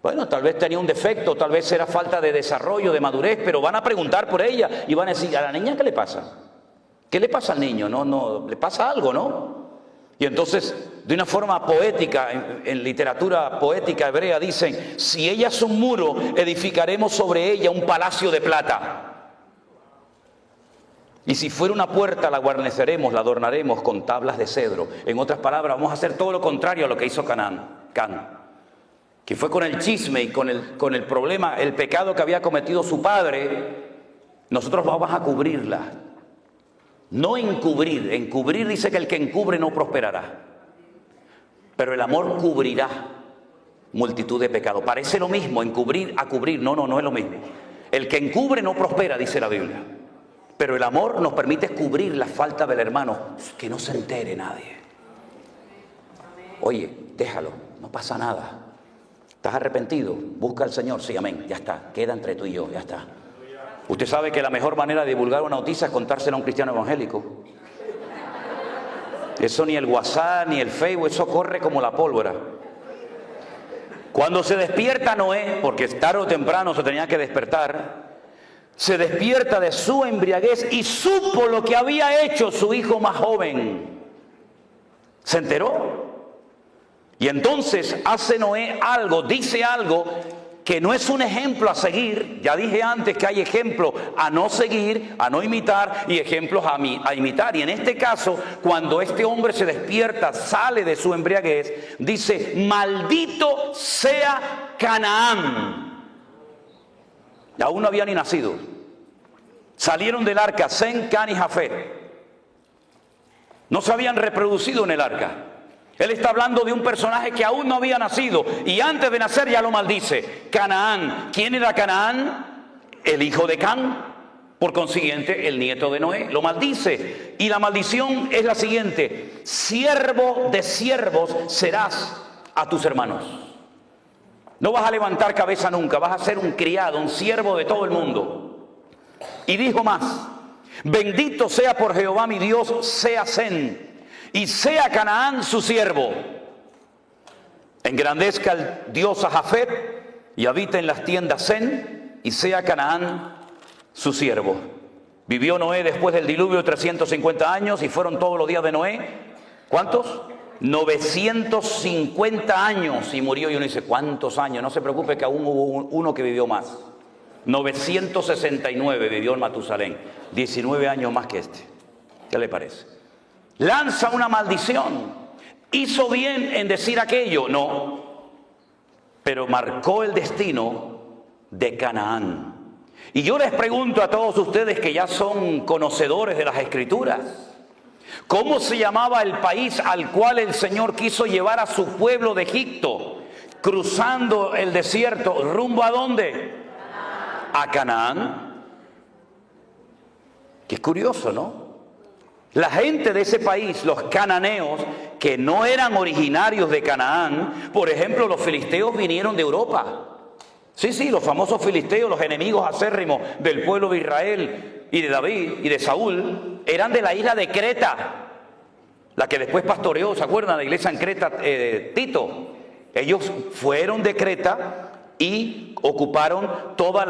Bueno, tal vez tenía un defecto, tal vez era falta de desarrollo, de madurez, pero van a preguntar por ella y van a decir, ¿a la niña qué le pasa? ¿Qué le pasa al niño? No, le pasa algo, ¿no? Y entonces, de una forma poética, en literatura poética hebrea dicen, si ella es un muro, edificaremos sobre ella un palacio de plata. Y si fuera una puerta, la guarneceremos, la adornaremos con tablas de cedro. En otras palabras, vamos a hacer todo lo contrario a lo que hizo Can, que fue con el chisme y con el problema, el pecado que había cometido su padre. Nosotros vamos a cubrirla. No encubrir. Encubrir dice que el que encubre no prosperará. Pero el amor cubrirá multitud de pecados. Parece lo mismo, encubrir a cubrir. No es lo mismo. El que encubre no prospera, dice la Biblia. Pero el amor nos permite cubrir la falta del hermano, que no se entere nadie. Oye, déjalo, no pasa nada. ¿Estás arrepentido? Busca al Señor. Sí, amén, ya está. Queda entre tú y yo, ya está. Usted sabe que la mejor manera de divulgar una noticia es contársela a un cristiano evangélico. Eso ni el WhatsApp ni el Facebook, eso corre como la pólvora. Cuando se despierta Noé, porque tarde o temprano se tenía que despertar, se despierta de su embriaguez y supo lo que había hecho su hijo más joven. Se enteró. Y entonces hace Noé algo, dice algo que no es un ejemplo a seguir. Ya dije antes que hay ejemplos a no seguir, a no imitar, y ejemplos a imitar. Y en este caso, cuando este hombre se despierta, sale de su embriaguez, dice: maldito sea Canaán. Y aún no había ni nacido. Salieron del arca Sem, Can y Jafet. No se habían reproducido en el arca. Él está hablando de un personaje que aún no había nacido, y antes de nacer ya lo maldice. Canaán. ¿Quién era Canaán? El hijo de Can, por consiguiente el nieto de Noé. Lo maldice, y la maldición es la siguiente: siervo de siervos serás a tus hermanos. No vas a levantar cabeza nunca, vas a ser un criado, un siervo de todo el mundo. Y dijo más: bendito sea por Jehová mi Dios, sea Sem, y sea Canaán su siervo. Engrandezca el Dios a Jafet, y habita en las tiendas Sem, y sea Canaán su siervo. Vivió Noé después del diluvio 350 años, y fueron todos los días de Noé, ¿cuántos? 950 años, y murió. Y uno dice: ¿cuántos años? No se preocupe, que aún hubo uno que vivió más. 969 vivió en Matusalén, 19 años más que este. ¿Qué le parece? Lanza una maldición. ¿Hizo bien en decir aquello? No. Pero marcó el destino de Canaán. Y yo les pregunto a todos ustedes que ya son conocedores de las Escrituras: ¿cómo se llamaba el país al cual el Señor quiso llevar a su pueblo de Egipto, cruzando el desierto, rumbo a dónde? A Canaán. Qué curioso, ¿no? La gente de ese país, los cananeos, que no eran originarios de Canaán, por ejemplo, los filisteos vinieron de Europa. Sí, los famosos filisteos, los enemigos acérrimos del pueblo de Israel y de David y de Saúl, eran de la isla de Creta, la que después pastoreó, ¿se acuerdan? La iglesia en Creta, Tito. Ellos fueron de Creta y ocuparon toda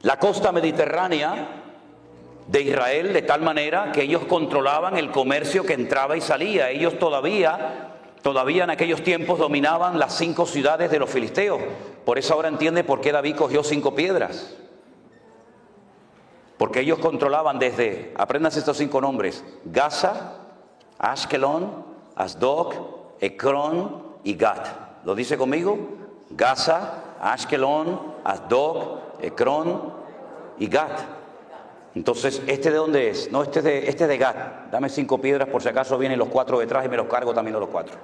la costa mediterránea de Israel, de tal manera que ellos controlaban el comercio que entraba y salía. Ellos todavía en aquellos tiempos dominaban las 5 ciudades de los filisteos. Por eso ahora entiende por qué David cogió 5 piedras. Porque ellos controlaban desde, apréndanse estos 5 nombres: Gaza, Ashkelon, Asdod, Ecrón y Gat. ¿Lo dice conmigo? Gaza, Ashkelon, Asdod, Ecrón y Gat. Entonces, ¿este de dónde es? No, este es de Gat. Dame 5 piedras por si acaso vienen los 4 detrás y me los cargo también a los 4.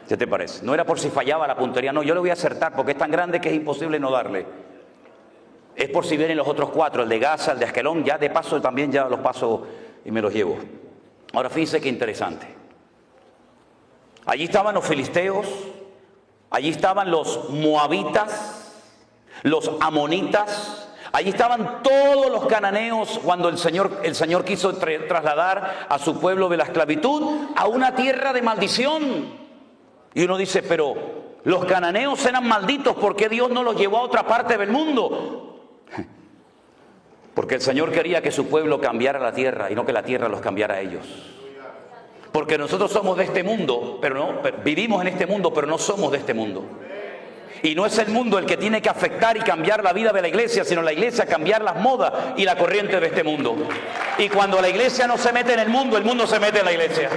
¿Qué te parece? No era por si fallaba la puntería, no, yo le voy a acertar porque es tan grande que es imposible no darle. Es por si vienen los otros 4, el de Gaza, el de Askelón, ya de paso también ya los paso y me los llevo. Ahora fíjense qué interesante. Allí estaban los filisteos, allí estaban los moabitas, los amonitas. Allí estaban todos los cananeos cuando el Señor quiso trasladar a su pueblo de la esclavitud a una tierra de maldición. Y uno dice: pero los cananeos eran malditos, ¿por qué Dios no los llevó a otra parte del mundo? Porque el Señor quería que su pueblo cambiara la tierra y no que la tierra los cambiara a ellos. Porque nosotros somos de este mundo, vivimos en este mundo, pero no somos de este mundo. Y no es el mundo el que tiene que afectar y cambiar la vida de la iglesia, sino la iglesia cambiar las modas y la corriente de este mundo. Y cuando la iglesia no se mete en el mundo se mete en la iglesia,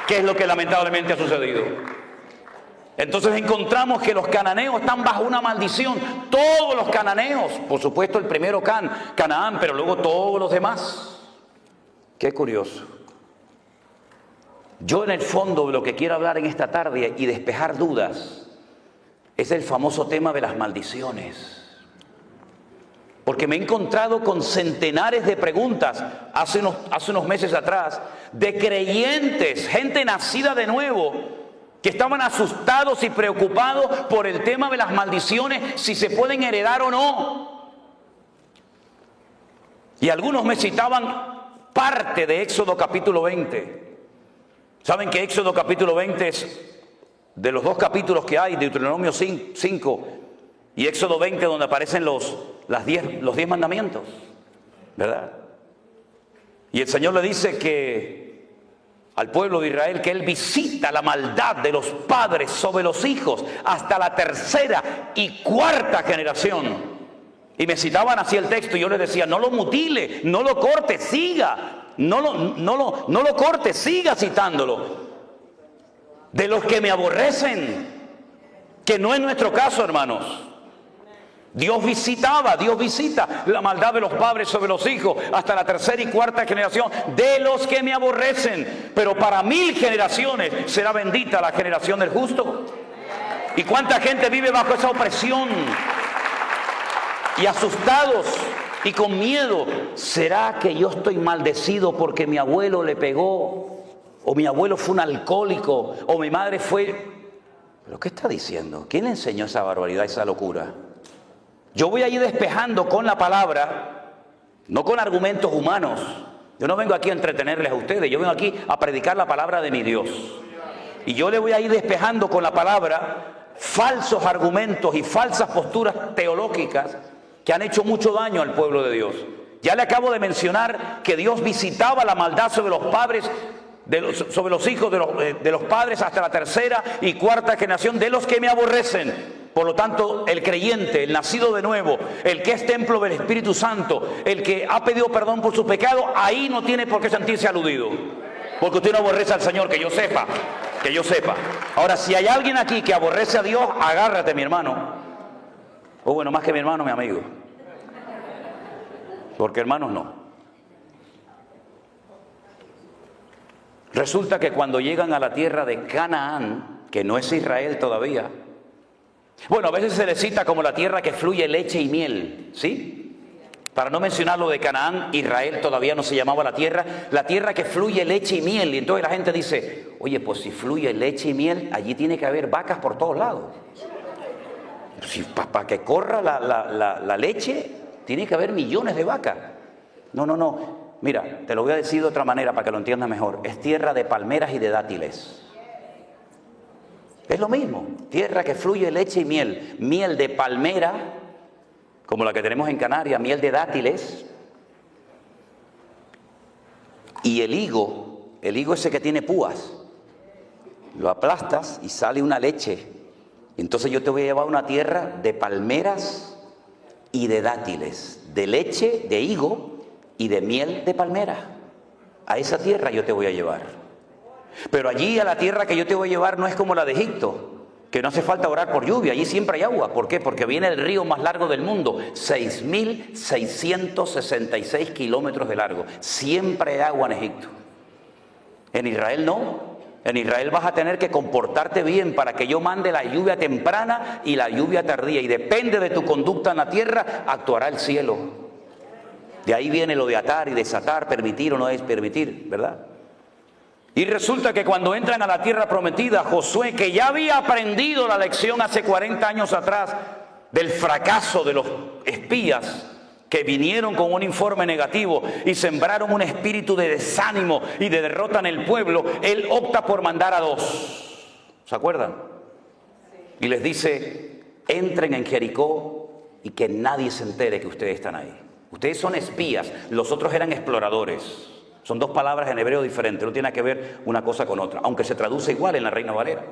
que es lo que lamentablemente ha sucedido. Entonces encontramos que los cananeos están bajo una maldición. Todos los cananeos, por supuesto el primero Canaán, pero luego todos los demás. Qué curioso. Yo en el fondo lo que quiero hablar en esta tarde y despejar dudas es el famoso tema de las maldiciones. Porque me he encontrado con centenares de preguntas hace unos meses atrás de creyentes, gente nacida de nuevo, que estaban asustados y preocupados por el tema de las maldiciones, si se pueden heredar o no. Y algunos me citaban parte de Éxodo capítulo 20. ¿Saben que Éxodo capítulo 20 es de los 2 capítulos que hay, Deuteronomio 5 y Éxodo 20, donde aparecen los 10 mandamientos? ¿Verdad? Y el Señor le dice que al pueblo de Israel que Él visita la maldad de los padres sobre los hijos hasta la tercera y cuarta generación. Y me citaban así el texto y yo les decía, no lo mutile, no lo corte, siga. No lo corte, siga citándolo. De los que me aborrecen, que no es nuestro caso, hermanos. Dios visita la maldad de los padres sobre los hijos hasta la tercera y cuarta generación de los que me aborrecen. Pero para 1000 generaciones será bendita la generación del justo. ¿Y cuánta gente vive bajo esa opresión? Y asustados y con miedo. ¿Será que yo estoy maldecido porque mi abuelo le pegó? ¿O mi abuelo fue un alcohólico? ¿O mi madre fue...? ¿Pero qué está diciendo? ¿Quién le enseñó esa barbaridad, esa locura? Yo voy a ir despejando con la palabra, no con argumentos humanos. Yo no vengo aquí a entretenerles a ustedes, yo vengo aquí a predicar la palabra de mi Dios. Y yo le voy a ir despejando con la palabra falsos argumentos y falsas posturas teológicas que han hecho mucho daño al pueblo de Dios. Ya le acabo de mencionar que Dios visitaba la maldad sobre los padres, sobre los hijos de los padres hasta la tercera y cuarta generación de los que me aborrecen. Por lo tanto, el creyente, el nacido de nuevo, el que es templo del Espíritu Santo, el que ha pedido perdón por su pecado, ahí no tiene por qué sentirse aludido. Porque usted no aborrece al Señor, que yo sepa, que yo sepa. Ahora, si hay alguien aquí que aborrece a Dios, agárrate, mi hermano. O bueno, más que mi hermano, mi amigo. Porque hermanos no. Resulta que cuando llegan a la tierra de Canaán, que no es Israel todavía, bueno, a veces se le cita como la tierra que fluye leche y miel, ¿sí? Para no mencionar lo de Canaán, Israel todavía no se llamaba la tierra que fluye leche y miel. Y entonces la gente dice, oye, pues si fluye leche y miel, allí tiene que haber vacas por todos lados. Si, para que corra la leche, tiene que haber millones de vacas. No. Mira, te lo voy a decir de otra manera para que lo entiendas mejor. Es tierra de palmeras y de dátiles. Es lo mismo, tierra que fluye leche y miel. Miel de palmera, como la que tenemos en Canarias, miel de dátiles. Y el higo ese que tiene púas, lo aplastas y sale una leche. Entonces yo te voy a llevar a una tierra de palmeras y de dátiles, de leche, de higo y de miel de palmera. A esa tierra yo te voy a llevar. Pero allí a la tierra que yo te voy a llevar no es como la de Egipto, que no hace falta orar por lluvia, allí siempre hay agua. ¿Por qué? Porque viene el río más largo del mundo, 6.666 kilómetros de largo. Siempre hay agua en Egipto. En Israel no. En Israel vas a tener que comportarte bien para que yo mande la lluvia temprana y la lluvia tardía. Y depende de tu conducta en la tierra, actuará el cielo. De ahí viene lo de atar y desatar, permitir o no es permitir, ¿verdad? Y resulta que cuando entran a la tierra prometida, Josué, que ya había aprendido la lección hace 40 años atrás del fracaso de los espías que vinieron con un informe negativo y sembraron un espíritu de desánimo y de derrota en el pueblo, él opta por mandar a 2. ¿Se acuerdan? Y les dice, entren en Jericó y que nadie se entere que ustedes están ahí. Ustedes son espías, los otros eran exploradores. Son 2 palabras en hebreo diferentes, no tiene que ver una cosa con otra, aunque se traduce igual en la Reina Valera.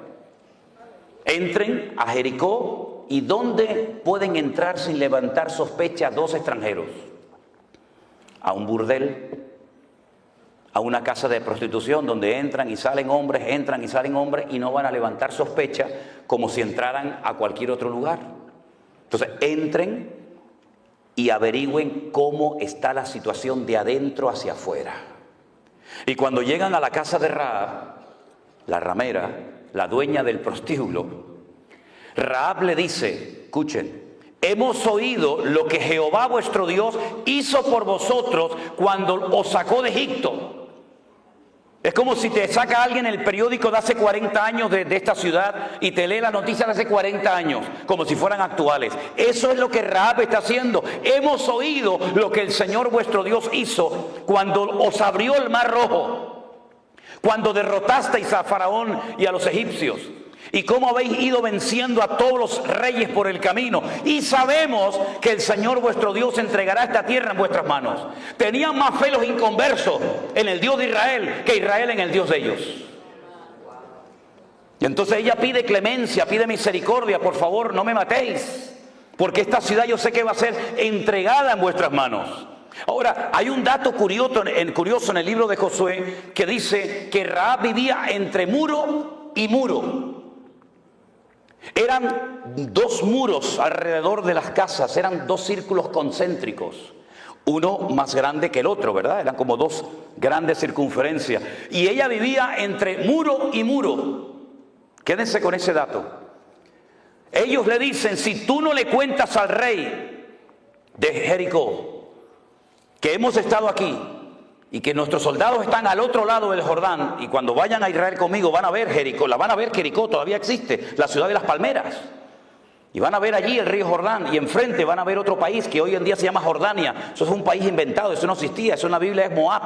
Entren a Jericó, ¿y dónde pueden entrar sin levantar sospecha 2 extranjeros? A un burdel, a una casa de prostitución donde entran y salen hombres y no van a levantar sospecha como si entraran a cualquier otro lugar. Entonces, entren y averigüen cómo está la situación de adentro hacia afuera. Y cuando llegan a la casa de Rahab, la ramera, la dueña del prostíbulo, Rahab le dice, escuchen, hemos oído lo que Jehová vuestro Dios hizo por vosotros cuando os sacó de Egipto. Es como si te saca alguien el periódico de hace 40 años de esta ciudad y te lee las noticias de hace 40 años, como si fueran actuales. Eso es lo que Rahab está haciendo. Hemos oído lo que el Señor vuestro Dios hizo cuando os abrió el mar rojo, cuando derrotasteis a Faraón y a los egipcios. y cómo habéis ido venciendo a todos los reyes por el camino. Y sabemos que el Señor vuestro Dios entregará esta tierra en vuestras manos. Tenían más fe los inconversos en el Dios de Israel que Israel en el Dios de ellos. Y entonces ella pide clemencia, pide misericordia. Por favor, no me matéis, porque esta ciudad yo sé que va a ser entregada en vuestras manos. Ahora, hay un dato curioso en el libro de Josué que dice que Rahab vivía entre muro y muro. Eran 2 muros alrededor de las casas, eran 2 círculos concéntricos, uno más grande que el otro, ¿verdad? Eran como 2 grandes circunferencias. Y ella vivía entre muro y muro. Quédense con ese dato. Ellos le dicen, si tú no le cuentas al rey de Jericó que hemos estado aquí y que nuestros soldados están al otro lado del Jordán, y cuando vayan a Israel conmigo van a ver Jericó, Jericó todavía existe, la ciudad de las palmeras, y van a ver allí el río Jordán, y enfrente van a ver otro país que hoy en día se llama Jordania. Eso es un país inventado, eso no existía, eso en la Biblia es Moab.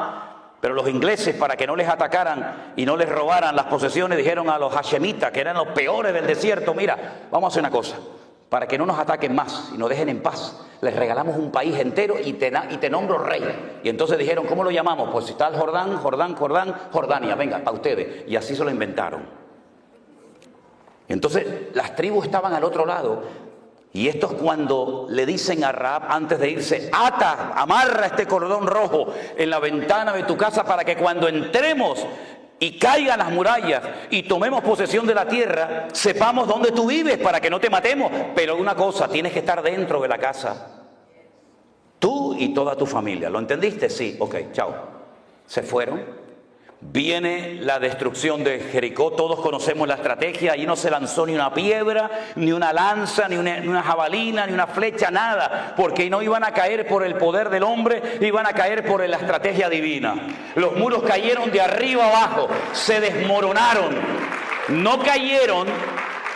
Pero los ingleses, para que no les atacaran y no les robaran las posesiones, dijeron a los hashemitas, que eran los peores del desierto, mira, vamos a hacer una cosa, para que no nos ataquen más y nos dejen en paz, les regalamos un país entero y te nombro rey. Y entonces dijeron, ¿cómo lo llamamos? Pues si está el Jordán, Jordania, venga, para ustedes. Y así se lo inventaron. Entonces las tribus estaban al otro lado. Y estos, cuando le dicen a Rahab antes de irse, amarra este cordón rojo en la ventana de tu casa para que cuando entremos y caigan las murallas y tomemos posesión de la tierra, sepamos dónde tú vives para que no te matemos. Pero una cosa, tienes que estar dentro de la casa, tú y toda tu familia. ¿Lo entendiste? Sí, ok, chao. Se fueron. Viene la destrucción de Jericó, todos conocemos la estrategia. Allí no se lanzó ni una piedra, ni una lanza, ni una jabalina, ni una flecha, nada, porque no iban a caer por el poder del hombre, iban a caer por la estrategia divina. Los muros cayeron de arriba abajo, se desmoronaron, no cayeron.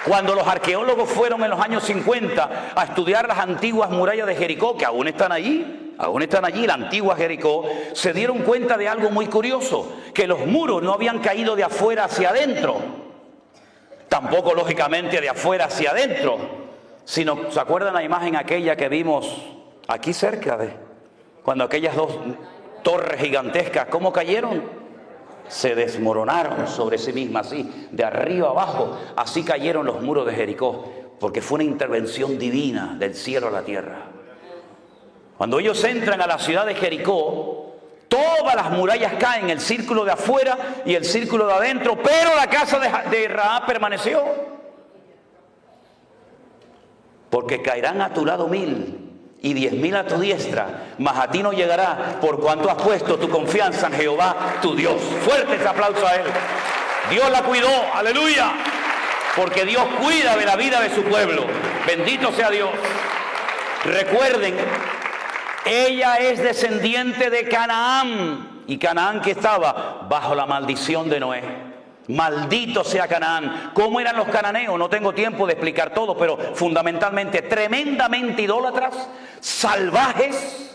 Cuando los arqueólogos fueron en los años 50 a estudiar las antiguas murallas de Jericó, que aún están allí, la antigua Jericó, se dieron cuenta de algo muy curioso, que los muros no habían caído de afuera hacia adentro, tampoco lógicamente de afuera hacia adentro, sino, ¿se acuerdan la imagen aquella que vimos aquí cerca cuando aquellas 2 torres gigantescas, cómo cayeron? Se desmoronaron sobre sí mismas, así, de arriba abajo. Así cayeron los muros de Jericó, porque fue una intervención divina del cielo a la tierra. Cuando ellos entran a la ciudad de Jericó, todas las murallas caen, el círculo de afuera y el círculo de adentro, pero la casa de Rahab permaneció. Porque caerán a tu lado 1000 y 10.000 a tu diestra, mas a ti no llegará, por cuanto has puesto tu confianza en Jehová tu Dios. Fuerte ese aplauso a él. Dios la cuidó, aleluya, porque Dios cuida de la vida de su pueblo. Bendito sea Dios. Recuerden, ella es descendiente de Canaán, y Canaán, que estaba bajo la maldición de Noé. Maldito sea Canaán. ¿Cómo eran los cananeos? No tengo tiempo de explicar todo, pero fundamentalmente tremendamente idólatras, salvajes,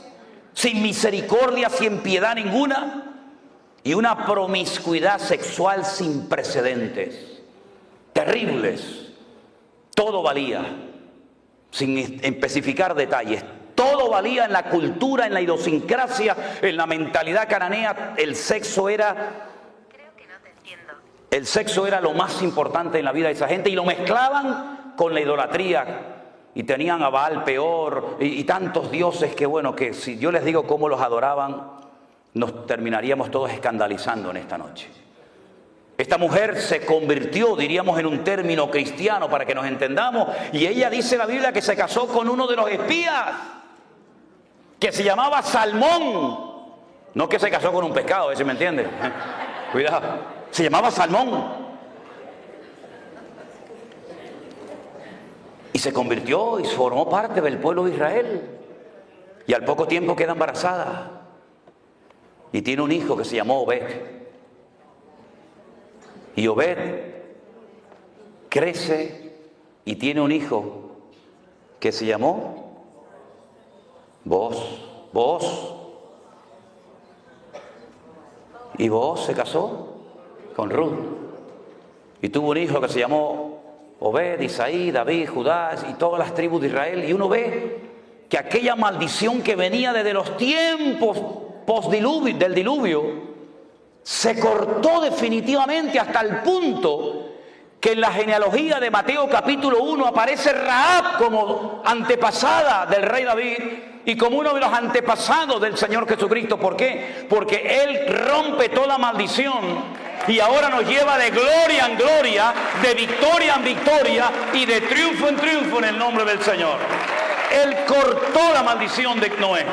sin misericordia, sin piedad ninguna, y una promiscuidad sexual sin precedentes, terribles. Todo valía, sin especificar detalles, todo valía en la cultura, en la idiosincrasia, en la mentalidad cananea. El sexo era lo más importante en la vida de esa gente, y lo mezclaban con la idolatría, y tenían a Baal peor y tantos dioses que, bueno, que si yo les digo cómo los adoraban, nos terminaríamos todos escandalizando en esta noche. Esta mujer se convirtió, diríamos en un término cristiano para que nos entendamos, y ella dice en la Biblia que se casó con uno de los espías, que se llamaba Salmón. No que se casó con un pescado, a ver si me entiende. Cuidado. Se llamaba Salmón. Y se convirtió y formó parte del pueblo de Israel. Y al poco tiempo queda embarazada. Y tiene un hijo que se llamó Obed. Y Obed crece y tiene un hijo que se llamó Booz. Y Booz se casó con Ruth y tuvo un hijo que se llamó Obed, Isaí, David, Judá y todas las tribus de Israel. Y uno ve que aquella maldición que venía desde los tiempos del diluvio se cortó definitivamente hasta el punto que en la genealogía de Mateo capítulo 1 aparece Rahab como antepasada del rey David y como uno de los antepasados del Señor Jesucristo. ¿Por qué? Porque Él rompe toda maldición y ahora nos lleva de gloria en gloria, de victoria en victoria y de triunfo en triunfo en el nombre del Señor. Él cortó la maldición de Noé.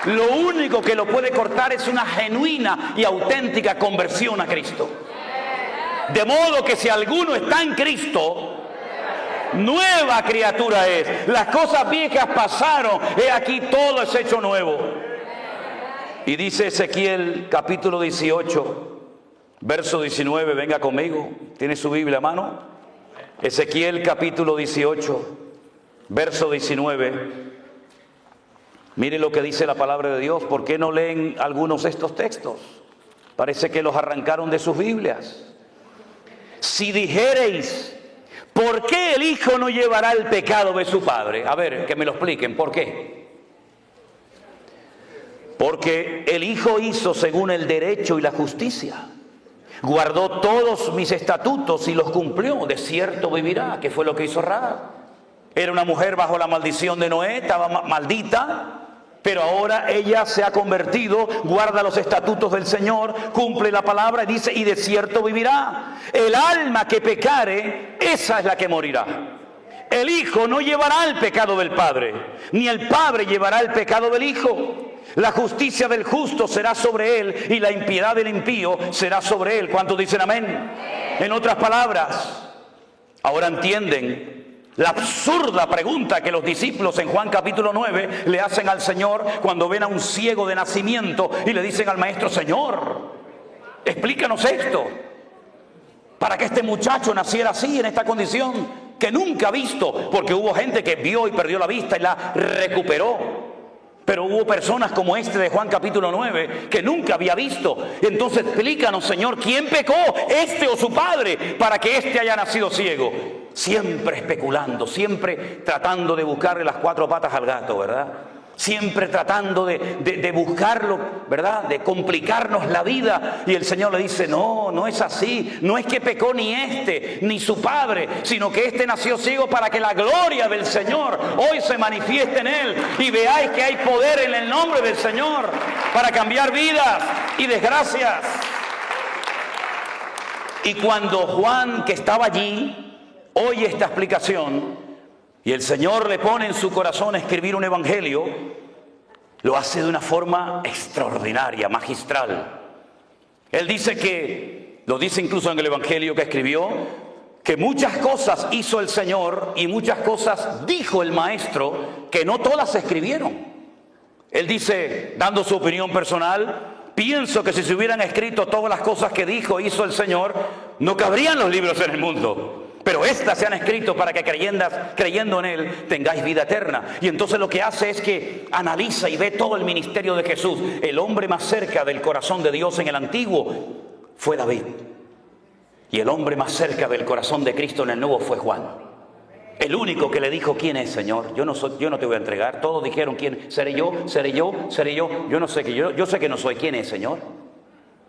Lo único que lo puede cortar es una genuina y auténtica conversión a Cristo. De modo que si alguno está en Cristo, nueva criatura es. Las cosas viejas pasaron, he aquí todo es hecho nuevo. Y dice Ezequiel capítulo 18, verso 19, venga conmigo, ¿tiene su Biblia a mano? Ezequiel capítulo 18, verso 19. Mire lo que dice la palabra de Dios. ¿Por qué no leen algunos de estos textos? Parece que los arrancaron de sus Biblias. Si dijereis, ¿por qué el hijo no llevará el pecado de su padre? A ver, que me lo expliquen, ¿por qué? Porque el hijo hizo según el derecho y la justicia. Guardó todos mis estatutos y los cumplió. De cierto vivirá, que fue lo que hizo Rahab. Era una mujer bajo la maldición de Noé, estaba maldita. Pero ahora ella se ha convertido, guarda los estatutos del Señor, cumple la palabra y dice, y de cierto vivirá. El alma que pecare, esa es la que morirá. El hijo no llevará el pecado del padre, ni el padre llevará el pecado del hijo. La justicia del justo será sobre él y la impiedad del impío será sobre él. ¿Cuántos dicen amén? En otras palabras, ahora entienden la absurda pregunta que los discípulos en Juan capítulo 9 le hacen al Señor cuando ven a un ciego de nacimiento y le dicen al maestro: Señor, explícanos esto, para que este muchacho naciera así, en esta condición que nunca ha visto, porque hubo gente que vio y perdió la vista y la recuperó. Pero hubo personas como este de Juan capítulo 9 que nunca había visto. Entonces explícanos, Señor, ¿quién pecó, este o su padre, para que este haya nacido ciego? Siempre especulando, siempre tratando de buscarle las cuatro patas al gato, ¿verdad? Siempre tratando de buscarlo, ¿verdad? De complicarnos la vida. Y el Señor le dice: no, no es así. No es que pecó ni este, ni su padre, sino que este nació ciego para que la gloria del Señor hoy se manifieste en él. Y veáis que hay poder en el nombre del Señor para cambiar vidas y desgracias. Y cuando Juan, que estaba allí, oye esta explicación, y el Señor le pone en su corazón a escribir un evangelio, lo hace de una forma extraordinaria, magistral. Él dice que, lo dice incluso en el evangelio que escribió, que muchas cosas hizo el Señor y muchas cosas dijo el Maestro, que no todas se escribieron. Él dice, dando su opinión personal: pienso que si se hubieran escrito todas las cosas que dijo, hizo el Señor, no cabrían los libros en el mundo. Pero estas se han escrito para que creyendo en Él tengáis vida eterna. Y entonces lo que hace es que analiza y ve todo el ministerio de Jesús. El hombre más cerca del corazón de Dios en el Antiguo fue David. Y el hombre más cerca del corazón de Cristo en el Nuevo fue Juan. El único que le dijo: ¿quién es, Señor? Yo no te voy a entregar. Todos dijeron: ¿quién? ¿Seré yo? ¿Seré yo? ¿Seré yo? Yo no sé, yo sé que no soy. ¿Quién es, Señor?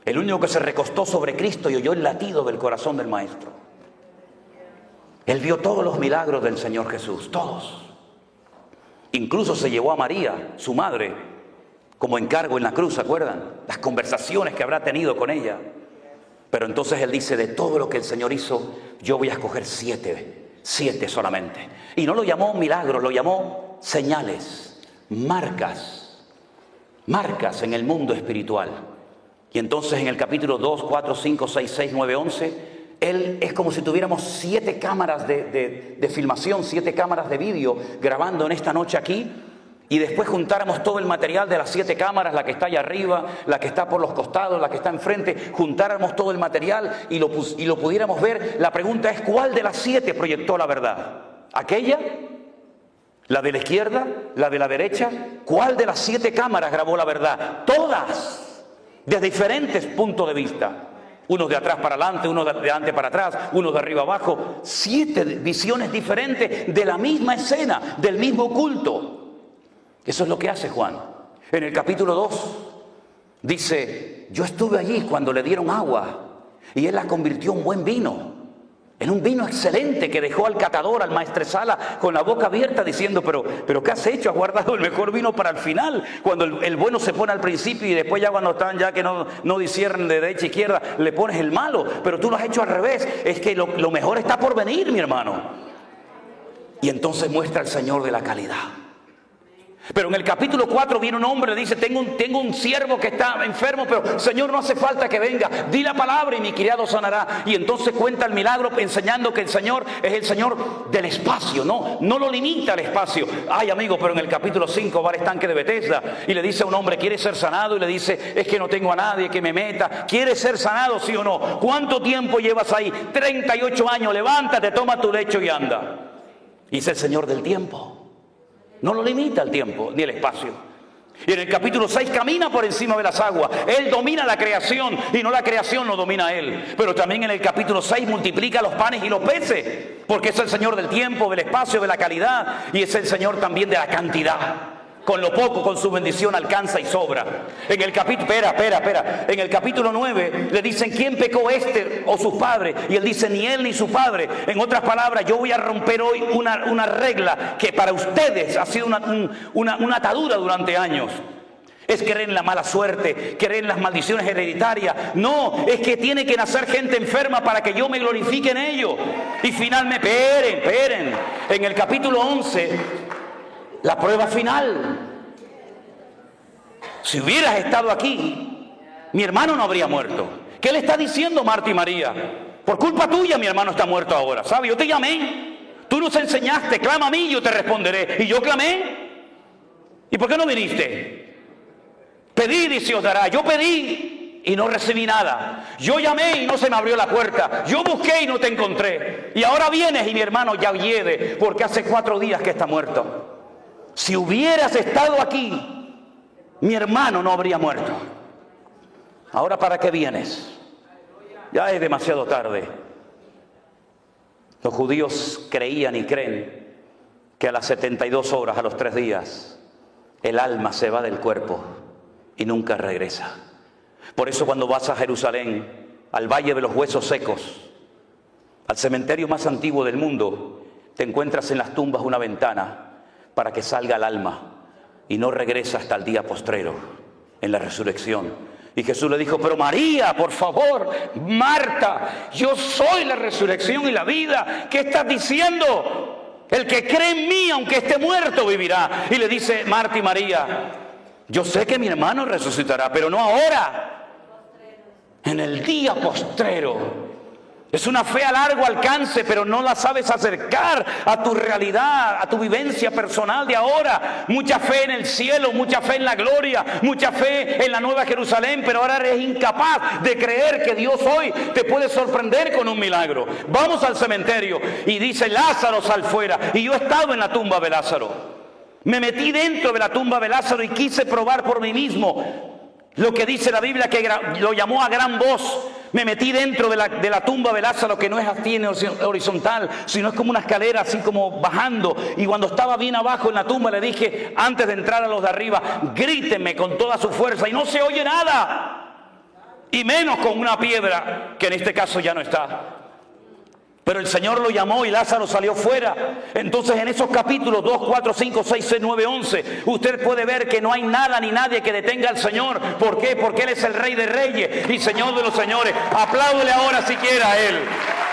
El único que se recostó sobre Cristo y oyó el latido del corazón del Maestro. Él vio todos los milagros del Señor Jesús, todos. Incluso se llevó a María, su madre, como encargo en la cruz, ¿se acuerdan? Las conversaciones que habrá tenido con ella. Pero entonces él dice: de todo lo que el Señor hizo, yo voy a escoger 7 solamente. Y no lo llamó milagros, lo llamó señales, marcas en el mundo espiritual. Y entonces en el capítulo 2, 4, 5, 6, 6, 9, 11... Él es como si tuviéramos 7 cámaras de filmación, 7 cámaras de vídeo grabando en esta noche aquí, y después juntáramos todo el material de las 7 cámaras, la que está allá arriba, la que está por los costados, la que está enfrente, juntáramos todo el material y lo pudiéramos ver. La pregunta es: ¿cuál de las 7 proyectó la verdad? ¿Aquella? ¿La de la izquierda? ¿La de la derecha? ¿Cuál de las 7 cámaras grabó la verdad? Todas, desde diferentes puntos de vista. Unos de atrás para adelante, unos de adelante para atrás, unos de arriba abajo. 7 visiones diferentes de la misma escena, del mismo culto. Eso es lo que hace Juan. En el capítulo 2 dice, yo estuve allí cuando le dieron agua y él la convirtió en buen vino. En un vino excelente que dejó al catador, al maestresala, con la boca abierta diciendo, pero ¿qué has hecho? Has guardado el mejor vino para el final, cuando el bueno se pone al principio y después ya cuando están ya que no disciernen de derecha a izquierda, le pones el malo, pero tú lo has hecho al revés. Es que lo mejor está por venir, mi hermano. Y entonces muestra el Señor de la calidad. Pero en el capítulo 4 viene un hombre y le dice, tengo un siervo que está enfermo, pero Señor, no hace falta que venga, di la palabra y mi criado sanará. Y entonces cuenta el milagro enseñando que el Señor es el Señor del espacio, no lo limita al espacio. Ay, amigo, pero en el capítulo 5 va al estanque de Betesda y le dice a un hombre, ¿quiere ser sanado? Y le dice, es que no tengo a nadie que me meta. ¿Quieres ser sanado, sí o no? ¿Cuánto tiempo llevas ahí? 38 años, levántate, toma tu lecho y anda. Y es el Señor del tiempo. No lo limita el tiempo ni el espacio. Y en el capítulo 6 camina por encima de las aguas. Él domina la creación y no la creación lo domina a él. Pero también en el capítulo 6 multiplica los panes y los peces. Porque es el Señor del tiempo, del espacio, de la calidad. Y es el Señor también de la cantidad. Con lo poco, con su bendición, alcanza y sobra. En el capítulo, espera. En el capítulo 9 le dicen, ¿quién pecó este o sus padres? Y él dice, ni él ni su padre. En otras palabras, yo voy a romper hoy una regla que para ustedes ha sido una atadura durante años. Es creer en la mala suerte, creer en las maldiciones hereditarias. No, es que tiene que nacer gente enferma para que yo me glorifique en ello. Y finalmente, esperen. En el capítulo 11... la prueba final. Si hubieras estado aquí, mi hermano no habría muerto. ¿Qué le está diciendo Marta y María? Por culpa tuya mi hermano está muerto ahora. ¿Sabes? Yo te llamé. Tú nos enseñaste, clama a mí y yo te responderé. Y yo clamé. ¿Y por qué no viniste? Pedid y se os dará. Yo pedí y no recibí nada. Yo llamé y no se me abrió la puerta. Yo busqué y no te encontré. Y ahora vienes y mi hermano ya hiede porque hace 4 días que está muerto. Si hubieras estado aquí, mi hermano no habría muerto. Ahora, ¿para qué vienes? Ya es demasiado tarde. Los judíos creían y creen que a las 72 horas, a los 3 días, el alma se va del cuerpo y nunca regresa. Por eso cuando vas a Jerusalén, al Valle de los Huesos Secos, al cementerio más antiguo del mundo, te encuentras en las tumbas una ventana para que salga el alma y no regresa hasta el día postrero, en la resurrección. Y Jesús le dijo, pero María, por favor, Marta, yo soy la resurrección y la vida. ¿Qué estás diciendo? El que cree en mí, aunque esté muerto, vivirá. Y le dice Marta y María, yo sé que mi hermano resucitará, pero no ahora, en el día postrero. Es una fe a largo alcance, pero no la sabes acercar a tu realidad, a tu vivencia personal de ahora. Mucha fe en el cielo, mucha fe en la gloria, mucha fe en la nueva Jerusalén, pero ahora eres incapaz de creer que Dios hoy te puede sorprender con un milagro. Vamos al cementerio y dice, Lázaro, sal fuera. Y yo he estado en la tumba de Lázaro. Me metí dentro de la tumba de Lázaro y quise probar por mí mismo lo que dice la Biblia, que lo llamó a gran voz. Me metí dentro de la tumba de Lázaro, que no es así horizontal, sino es como una escalera así como bajando. Y cuando estaba bien abajo en la tumba le dije, antes de entrar a los de arriba, grítenme con toda su fuerza. Y no se oye nada. Y menos con una piedra, que en este caso ya no está. Pero el Señor lo llamó y Lázaro salió fuera. Entonces en esos capítulos 2, 4, 5, 6, 6, 9, 11, usted puede ver que no hay nada ni nadie que detenga al Señor. ¿Por qué? Porque Él es el Rey de Reyes y Señor de los Señores. Apláudele ahora si quiere a Él.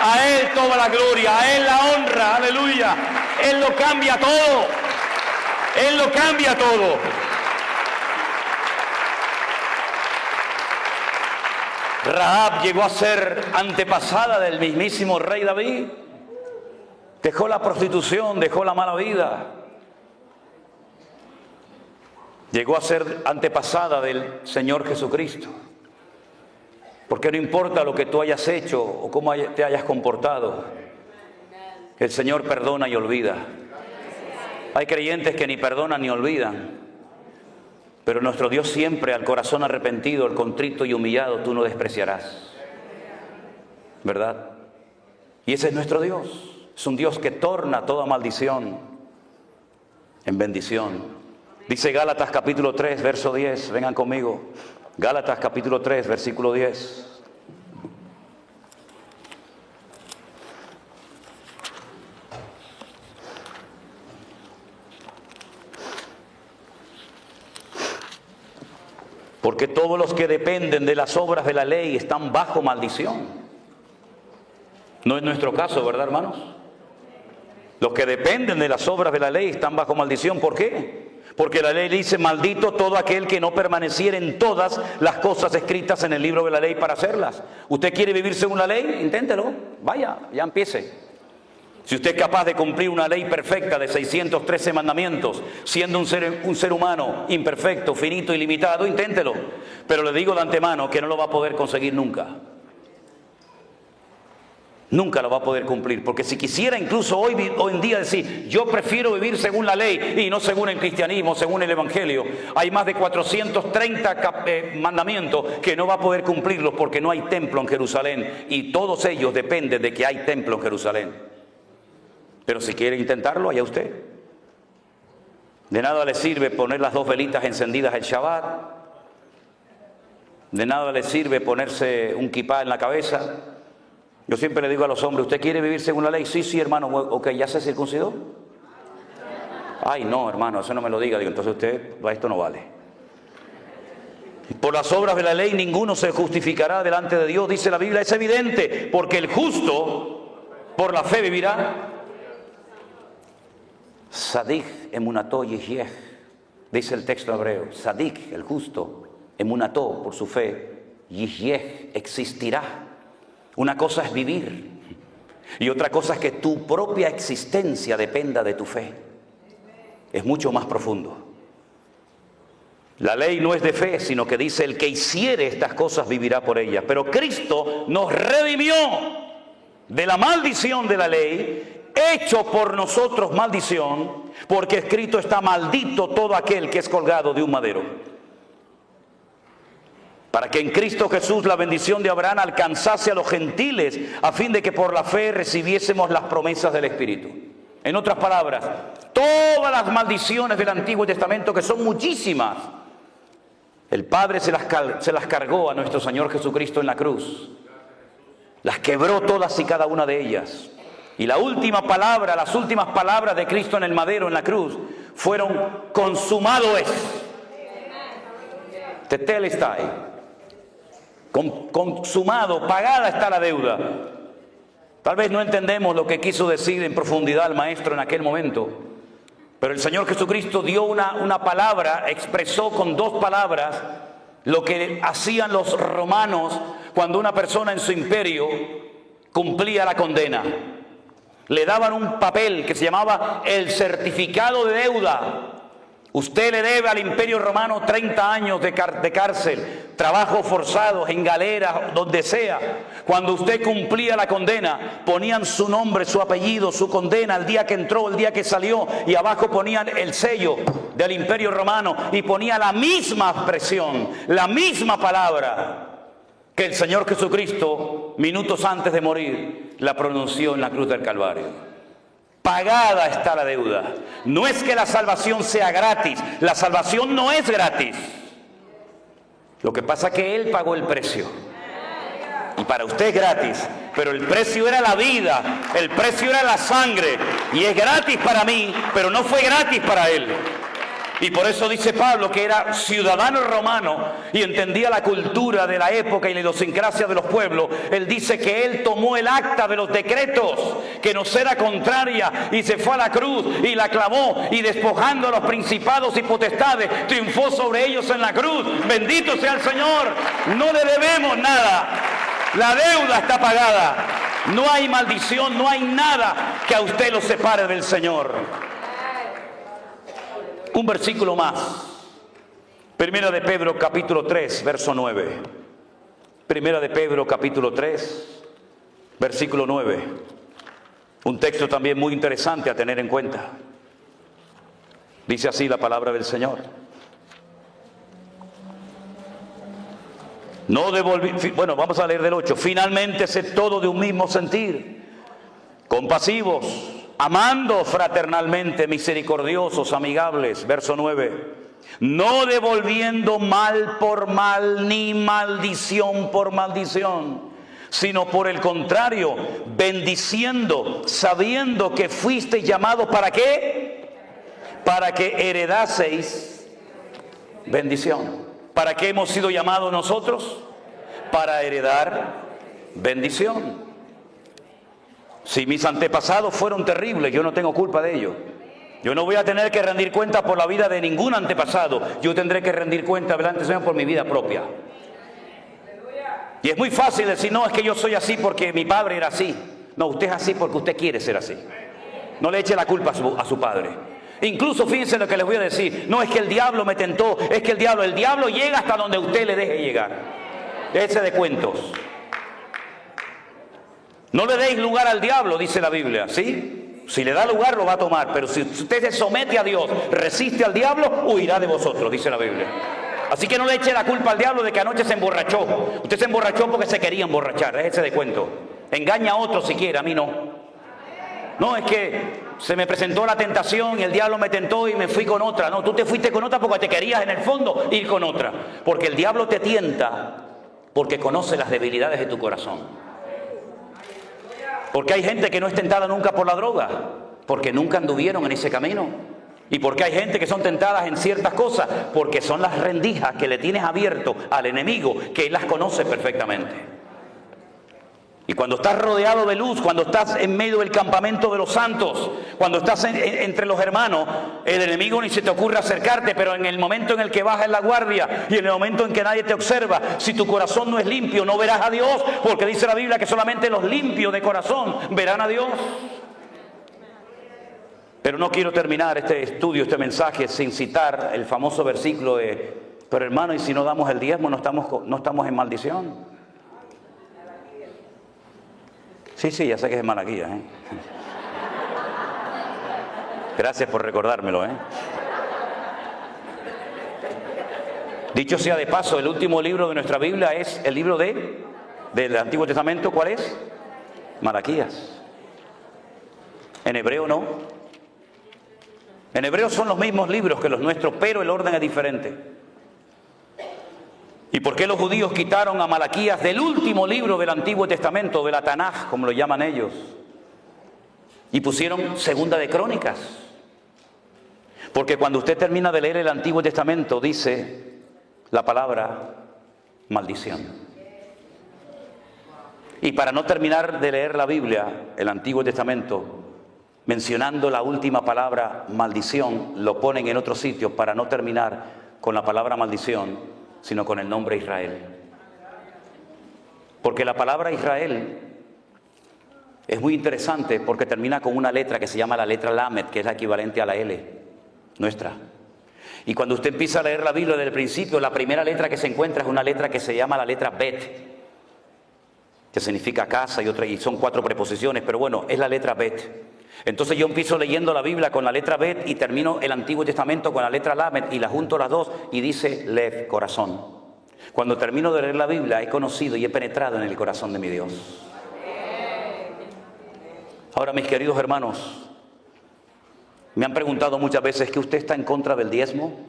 A Él toda la gloria, a Él la honra, aleluya. Él lo cambia todo. Él lo cambia todo. Rahab llegó a ser antepasada del mismísimo rey David. Dejó la prostitución, dejó la mala vida. Llegó a ser antepasada del Señor Jesucristo. Porque no importa lo que tú hayas hecho o cómo te hayas comportado, el Señor perdona y olvida. Hay creyentes que ni perdonan ni olvidan. Pero nuestro Dios siempre, al corazón arrepentido, al contrito y humillado, tú no despreciarás. ¿verdad? Y ese es nuestro Dios. Es un Dios que torna toda maldición en bendición. Dice Gálatas capítulo 3, verso 10. Vengan conmigo. Gálatas capítulo 3, versículo 10. Porque todos los que dependen de las obras de la ley están bajo maldición. No es nuestro caso, ¿verdad, hermanos? Los que dependen de las obras de la ley están bajo maldición. ¿Por qué? Porque la ley dice: maldito todo aquel que no permaneciera en todas las cosas escritas en el libro de la ley para hacerlas. ¿Usted quiere vivir según la ley? Inténtelo. Vaya, ya empiece. Si usted es capaz de cumplir una ley perfecta de 613 mandamientos, siendo un ser humano imperfecto, finito y limitado, inténtelo. Pero le digo de antemano que no lo va a poder conseguir nunca. Nunca lo va a poder cumplir. Porque si quisiera incluso hoy en día decir: yo prefiero vivir según la ley y no según el cristianismo, según el evangelio, hay más de 430 mandamientos que no va a poder cumplirlos porque no hay templo en Jerusalén. Y todos ellos dependen de que hay templo en Jerusalén. Pero si quiere intentarlo, allá usted. De nada le sirve poner las 2 velitas encendidas el Shabbat. De nada le sirve ponerse un kipá en la cabeza. Yo siempre le digo a los hombres: ¿usted quiere vivir según la ley? Sí, hermano. Ok, ¿ya se circuncidó? Ay, no, hermano, eso no me lo diga. Digo, entonces usted, esto no vale. Por las obras de la ley ninguno se justificará delante de Dios, dice la Biblia. Es evidente, porque el justo por la fe vivirá. Sadik emunató yihyeh, dice el texto hebreo. Sadik, el justo, emunató, por su fe, yihyeh, existirá. Una cosa es vivir y otra cosa es que tu propia existencia dependa de tu fe. Es mucho más profundo. La ley no es de fe, sino que dice: el que hiciere estas cosas vivirá por ellas. Pero Cristo nos redimió de la maldición de la ley, hecho por nosotros maldición, porque escrito está: maldito todo aquel que es colgado de un madero. Para que en Cristo Jesús la bendición de Abraham alcanzase a los gentiles, a fin de que por la fe recibiésemos las promesas del Espíritu. En otras palabras, todas las maldiciones del Antiguo Testamento, que son muchísimas, el Padre se las cargó a nuestro Señor Jesucristo en la cruz. Las quebró todas y cada una de ellas. Y la última palabra, las últimas palabras de Cristo en el madero, en la cruz, fueron: consumado es. Tetelestai. Consumado, pagada está la deuda. Tal vez no entendemos lo que quiso decir en profundidad el maestro en aquel momento, pero el Señor Jesucristo dio una palabra, expresó con 2 palabras lo que hacían los romanos cuando una persona en su imperio cumplía la condena. Le daban un papel que se llamaba el certificado de deuda. Usted le debe al Imperio Romano 30 años de cárcel, trabajos forzados, en galeras, donde sea. Cuando usted cumplía la condena, ponían su nombre, su apellido, su condena, el día que entró, el día que salió, y abajo ponían el sello del Imperio Romano y ponía la misma expresión, la misma palabra que el Señor Jesucristo, minutos antes de morir, la pronunció en la cruz del Calvario. Pagada está la deuda. No es que la salvación sea gratis. La salvación no es gratis. Lo que pasa es que Él pagó el precio. Y para usted es gratis. Pero el precio era la vida. El precio era la sangre. Y es gratis para mí, pero no fue gratis para Él. Y por eso dice Pablo que era ciudadano romano y entendía la cultura de la época y la idiosincrasia de los pueblos. Él dice que él tomó el acta de los decretos que nos era contraria y se fue a la cruz y la clavó, y despojando a los principados y potestades triunfó sobre ellos en la cruz. Bendito sea el Señor. No le debemos nada. La deuda está pagada. No hay maldición, no hay nada que a usted lo separe del Señor. Un versículo más. Primera de Pedro capítulo 3, verso 9. Primera de Pedro capítulo 3, versículo 9. Un texto también muy interesante a tener en cuenta. Dice así la palabra del Señor. Bueno, vamos a leer del 8. Finalmente, sed todo de un mismo sentir, compasivos, amando fraternalmente, misericordiosos, amigables. Verso 9. No devolviendo mal por mal, ni maldición por maldición, sino por el contrario, bendiciendo, sabiendo que fuisteis llamados, ¿para qué? Para que heredaseis bendición. ¿Para qué hemos sido llamados nosotros? Para heredar bendición. Si mis antepasados fueron terribles, yo no tengo culpa de ello. Yo no voy a tener que rendir cuenta por la vida de ningún antepasado. Yo tendré que rendir cuenta delante del Señor por mi vida propia. Y es muy fácil decir, no, es que yo soy así porque mi padre era así. No, usted es así porque usted quiere ser así. No le eche la culpa a su padre. Incluso fíjense lo que les voy a decir. No es que el diablo me tentó, es que el diablo llega hasta donde usted le deje llegar. Déjese de cuentos. No le deis lugar al diablo, dice la Biblia, ¿sí? Si le da lugar, lo va a tomar. Pero si usted se somete a Dios, resiste al diablo, huirá de vosotros, dice la Biblia. Así que no le eche la culpa al diablo de que anoche se emborrachó. Usted se emborrachó porque se quería emborrachar. Déjese de cuento. Engaña a otro si quiere, a mí no. No, es que se me presentó la tentación y el diablo me tentó y me fui con otra. No, tú te fuiste con otra porque te querías en el fondo ir con otra. Porque el diablo te tienta porque conoce las debilidades de tu corazón. Porque hay gente que no es tentada nunca por la droga, porque nunca anduvieron en ese camino. Y porque hay gente que son tentadas en ciertas cosas, porque son las rendijas que le tienes abierto al enemigo, que él las conoce perfectamente. Y cuando estás rodeado de luz, cuando estás en medio del campamento de los santos, cuando estás entre los hermanos, el enemigo ni se te ocurre acercarte, pero en el momento en el que bajas la guardia y en el momento en que nadie te observa, si tu corazón no es limpio, no verás a Dios, porque dice la Biblia que solamente los limpios de corazón verán a Dios. Pero no quiero terminar este estudio, este mensaje, sin citar el famoso versículo de, pero hermano, y si no damos el diezmo, no estamos en maldición. Sí, ya sé que es Malaquías, ¿eh? Gracias por recordármelo, ¿eh? Dicho sea de paso, el último libro de nuestra Biblia es el libro del Antiguo Testamento. ¿Cuál es? Malaquías. En hebreo no. En hebreo son los mismos libros que los nuestros, pero el orden es diferente. ¿Y por qué los judíos quitaron a Malaquías del último libro del Antiguo Testamento, de la Tanaj, como lo llaman ellos? Y pusieron Segunda de Crónicas. Porque cuando usted termina de leer el Antiguo Testamento, dice la palabra maldición. Y para no terminar de leer la Biblia, el Antiguo Testamento, mencionando la última palabra maldición, lo ponen en otro sitio para no terminar con la palabra maldición, sino con el nombre Israel. Porque la palabra Israel es muy interesante porque termina con una letra que se llama la letra Lamed, que es la equivalente a la L, nuestra. Y cuando usted empieza a leer la Biblia desde el principio, la primera letra que se encuentra es una letra que se llama la letra Bet, que significa casa y son 4 preposiciones, pero bueno, es la letra Bet. Entonces yo empiezo leyendo la Biblia con la letra Bet y termino el Antiguo Testamento con la letra Lamed y la junto las dos y dice Lev, corazón. Cuando termino de leer la Biblia he conocido y he penetrado en el corazón de mi Dios. Ahora, mis queridos hermanos, me han preguntado muchas veces que usted está en contra del diezmo.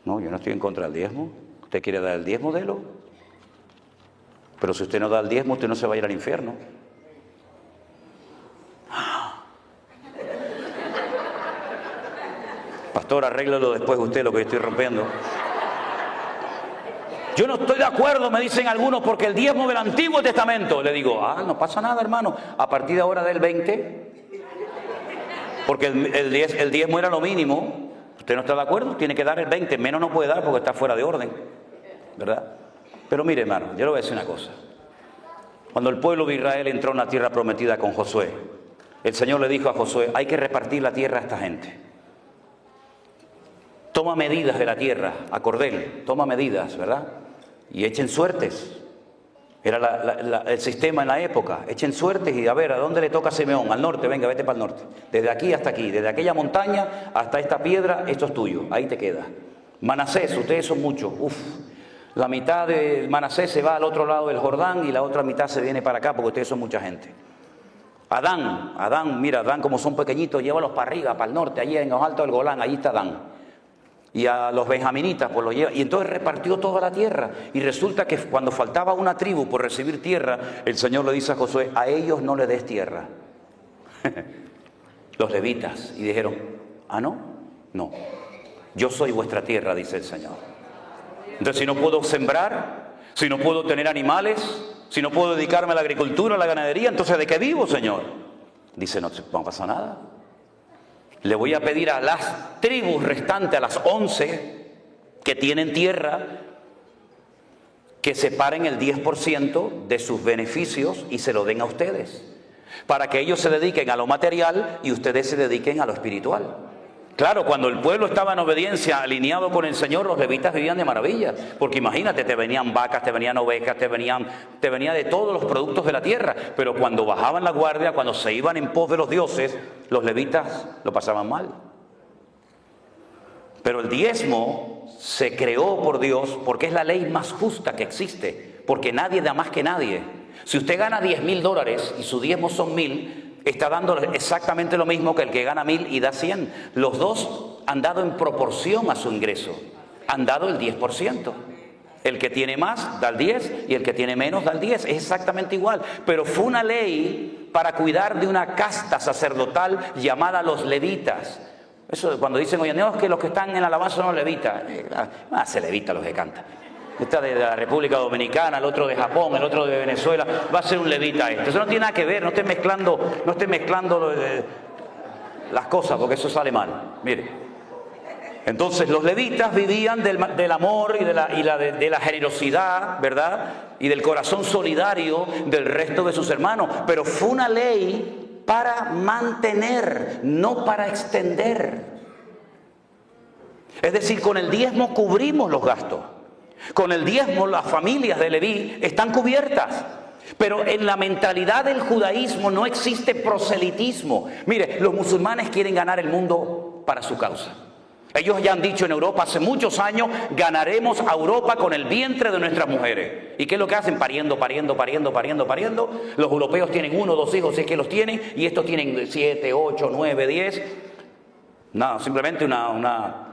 No, yo no estoy en contra del diezmo. ¿Usted quiere dar el diezmo? Délo. Pero si usted no da el diezmo, usted no se va a ir al infierno. Pastor, arréglalo después usted lo que estoy rompiendo. Yo no estoy de acuerdo, me dicen algunos, porque el diezmo del Antiguo Testamento. Le digo, no pasa nada, hermano. A partir de ahora del 20, porque el diezmo era lo mínimo. ¿Usted no está de acuerdo? Tiene que dar el 20, menos no puede dar porque está fuera de orden, ¿verdad? Pero mire, hermano, yo le voy a decir una cosa. Cuando el pueblo de Israel entró en la tierra prometida con Josué, el Señor le dijo a Josué, hay que repartir la tierra a esta gente. Toma medidas de la tierra, a cordel, toma medidas, ¿verdad? Y echen suertes. Era el sistema en la época. Echen suertes y a ver, ¿a dónde le toca a Simeón? Al norte, venga, vete para el norte. Desde aquí hasta aquí, desde aquella montaña hasta esta piedra, esto es tuyo, ahí te queda. Manasés, ustedes son muchos, La mitad del Manasés se va al otro lado del Jordán y la otra mitad se viene para acá porque ustedes son mucha gente. Adán, mira, Adán como son pequeñitos, llévalos para arriba, para el norte, allí en los altos del Golán, allí está Adán. Y a los benjaminitas, pues los lleva, y entonces repartió toda la tierra. Y resulta que cuando faltaba una tribu por recibir tierra, el Señor le dice a Josué, a ellos no le des tierra. Los levitas, y dijeron, no, yo soy vuestra tierra, dice el Señor. Entonces, si no puedo sembrar, si no puedo tener animales, si no puedo dedicarme a la agricultura, a la ganadería, entonces ¿de qué vivo, Señor? Dice, no pasa nada. Le voy a pedir a las tribus restantes, a las 11 que tienen tierra, que separen el 10% de sus beneficios y se lo den a ustedes, para que ellos se dediquen a lo material y ustedes se dediquen a lo espiritual. Claro, cuando el pueblo estaba en obediencia, alineado con el Señor, los levitas vivían de maravilla. Porque imagínate, te venían vacas, te venían ovejas, te venía de todos los productos de la tierra. Pero cuando bajaban la guardia, cuando se iban en pos de los dioses, los levitas lo pasaban mal. Pero el diezmo se creó por Dios porque es la ley más justa que existe. Porque nadie da más que nadie. Si usted gana $10,000 y su diezmo son 1,000, está dando exactamente lo mismo que el que gana 1,000 y da 100. Los dos han dado en proporción a su ingreso. Han dado el 10%. El que tiene más da el 10 y el que tiene menos da el 10. Es exactamente igual. Pero fue una ley para cuidar de una casta sacerdotal llamada los levitas. Eso cuando dicen, oye, no, es que los que están en la alabanza son los levitas. Se levita los que cantan. Esta de la República Dominicana, el otro de Japón, el otro de Venezuela, va a ser un levita esto. Eso no tiene nada que ver, no esté mezclando las cosas, porque eso sale mal. Mire, entonces los levitas vivían del amor y de la generosidad, ¿verdad? Y del corazón solidario del resto de sus hermanos. Pero fue una ley para mantener, no para extender. Es decir, con el diezmo cubrimos los gastos. Con el diezmo las familias de Leví están cubiertas. Pero en la mentalidad del judaísmo no existe proselitismo. Mire, los musulmanes quieren ganar el mundo para su causa. Ellos ya han dicho en Europa hace muchos años, ganaremos a Europa con el vientre de nuestras mujeres. ¿Y qué es lo que hacen? Pariendo. Los europeos tienen 1 o 2 hijos, si es que los tienen, y estos tienen 7, 8, 9, 10. No, simplemente una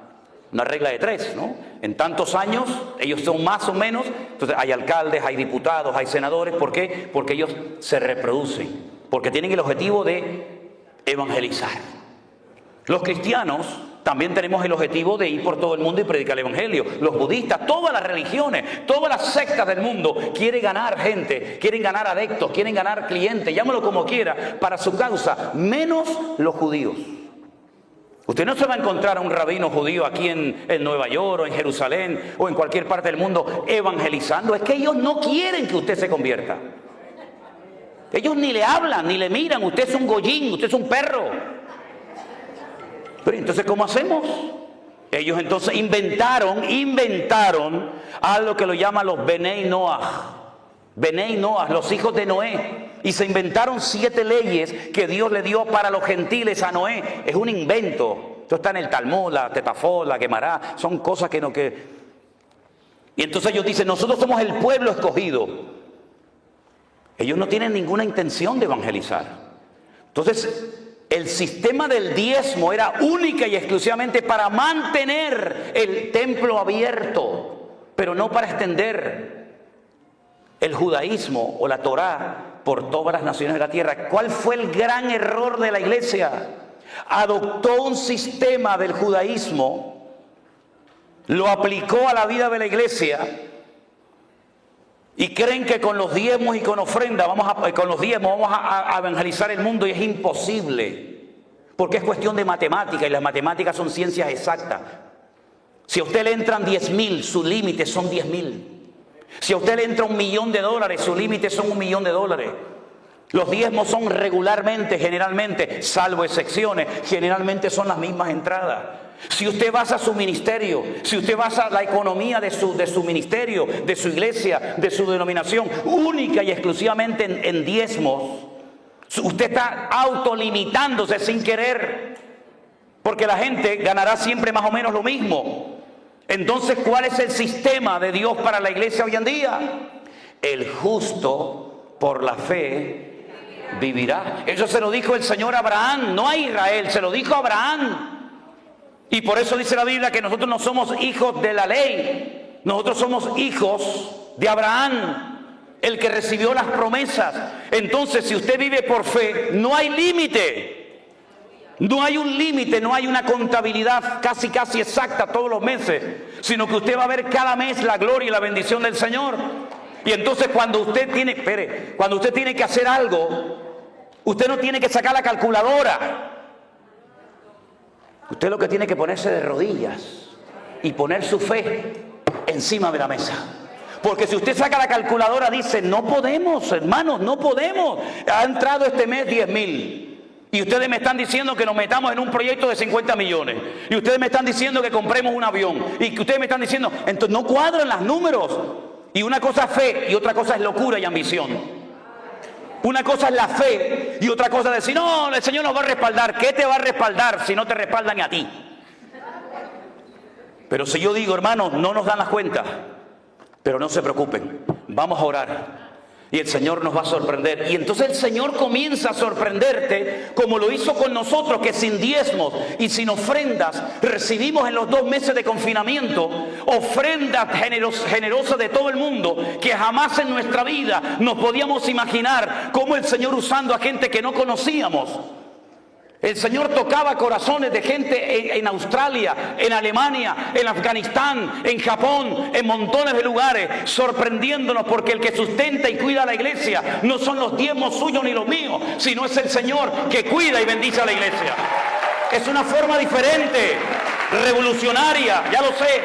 regla de 3, ¿no? En tantos años, ellos son más o menos, entonces hay alcaldes, hay diputados, hay senadores. ¿Por qué? Porque ellos se reproducen, porque tienen el objetivo de evangelizar. Los cristianos también tenemos el objetivo de ir por todo el mundo y predicar el evangelio. Los budistas, todas las religiones, todas las sectas del mundo quieren ganar gente, quieren ganar adeptos, quieren ganar clientes, llámalo como quiera, para su causa, menos los judíos. Usted no se va a encontrar a un rabino judío aquí en Nueva York o en Jerusalén o en cualquier parte del mundo evangelizando. Es que ellos no quieren que usted se convierta. Ellos ni le hablan, ni le miran. Usted es un goyín, usted es un perro. Pero entonces, ¿cómo hacemos? Ellos entonces inventaron algo que lo llaman los Benei Noah. Benei Noah, los hijos de Noé. Y se inventaron 7 leyes que Dios le dio para los gentiles a Noé. Es un invento. Esto está en el Talmud, la Tetafot, la Gemara. Son cosas que no... Y entonces ellos dicen, nosotros somos el pueblo escogido. Ellos no tienen ninguna intención de evangelizar. Entonces, el sistema del diezmo era única y exclusivamente para mantener el templo abierto, pero no para extender el judaísmo o la Torá por todas las naciones de la tierra. ¿Cuál fue el gran error de la iglesia? Adoptó un sistema del judaísmo, lo aplicó a la vida de la iglesia y creen que con los diezmos y con ofrenda vamos a evangelizar el mundo, y es imposible, porque es cuestión de matemática y las matemáticas son ciencias exactas. Si a usted le entran 10,000, su límite son 10,000. Si a usted le entra $1,000,000, su límite son $1,000,000. Los diezmos son regularmente, generalmente, salvo excepciones, generalmente son las mismas entradas. Si usted basa su ministerio, si usted basa la economía de su ministerio, de su iglesia, de su denominación, única y exclusivamente en diezmos, usted está autolimitándose sin querer, porque la gente ganará siempre más o menos lo mismo. Entonces, ¿cuál es el sistema de Dios para la iglesia hoy en día? El justo por la fe vivirá. Eso se lo dijo el Señor a Abraham, no a Israel, se lo dijo a Abraham. Y por eso dice la Biblia que nosotros no somos hijos de la ley, nosotros somos hijos de Abraham, el que recibió las promesas. Entonces, si usted vive por fe, no hay límite. No hay un límite, no hay una contabilidad casi exacta todos los meses, sino que usted va a ver cada mes la gloria y la bendición del Señor. Y entonces cuando usted tiene que hacer algo, usted no tiene que sacar la calculadora. Usted lo que tiene que ponerse de rodillas y poner su fe encima de la mesa. Porque si usted saca la calculadora, dice, no podemos, hermanos, no podemos. Ha entrado este mes 10,000. Y ustedes me están diciendo que nos metamos en un proyecto de 50 millones. Y ustedes me están diciendo que compremos un avión. Y que ustedes me están diciendo, entonces no cuadran los números. Y una cosa es fe y otra cosa es locura y ambición. Una cosa es la fe y otra cosa es decir, no, el Señor nos va a respaldar. ¿Qué te va a respaldar si no te respaldan a ti? Pero si yo digo, hermanos, no nos dan las cuentas, pero no se preocupen, vamos a orar. Y el Señor nos va a sorprender. Y entonces el Señor comienza a sorprenderte como lo hizo con nosotros, que sin diezmos y sin ofrendas recibimos en los 2 meses de confinamiento ofrendas generosas de todo el mundo, que jamás en nuestra vida nos podíamos imaginar cómo el Señor usando a gente que no conocíamos. El Señor tocaba corazones de gente en Australia, en Alemania, en Afganistán, en Japón, en montones de lugares, sorprendiéndonos, porque el que sustenta y cuida a la iglesia no son los diezmos suyos ni los míos, sino es el Señor que cuida y bendice a la iglesia. Es una forma diferente, revolucionaria, ya lo sé.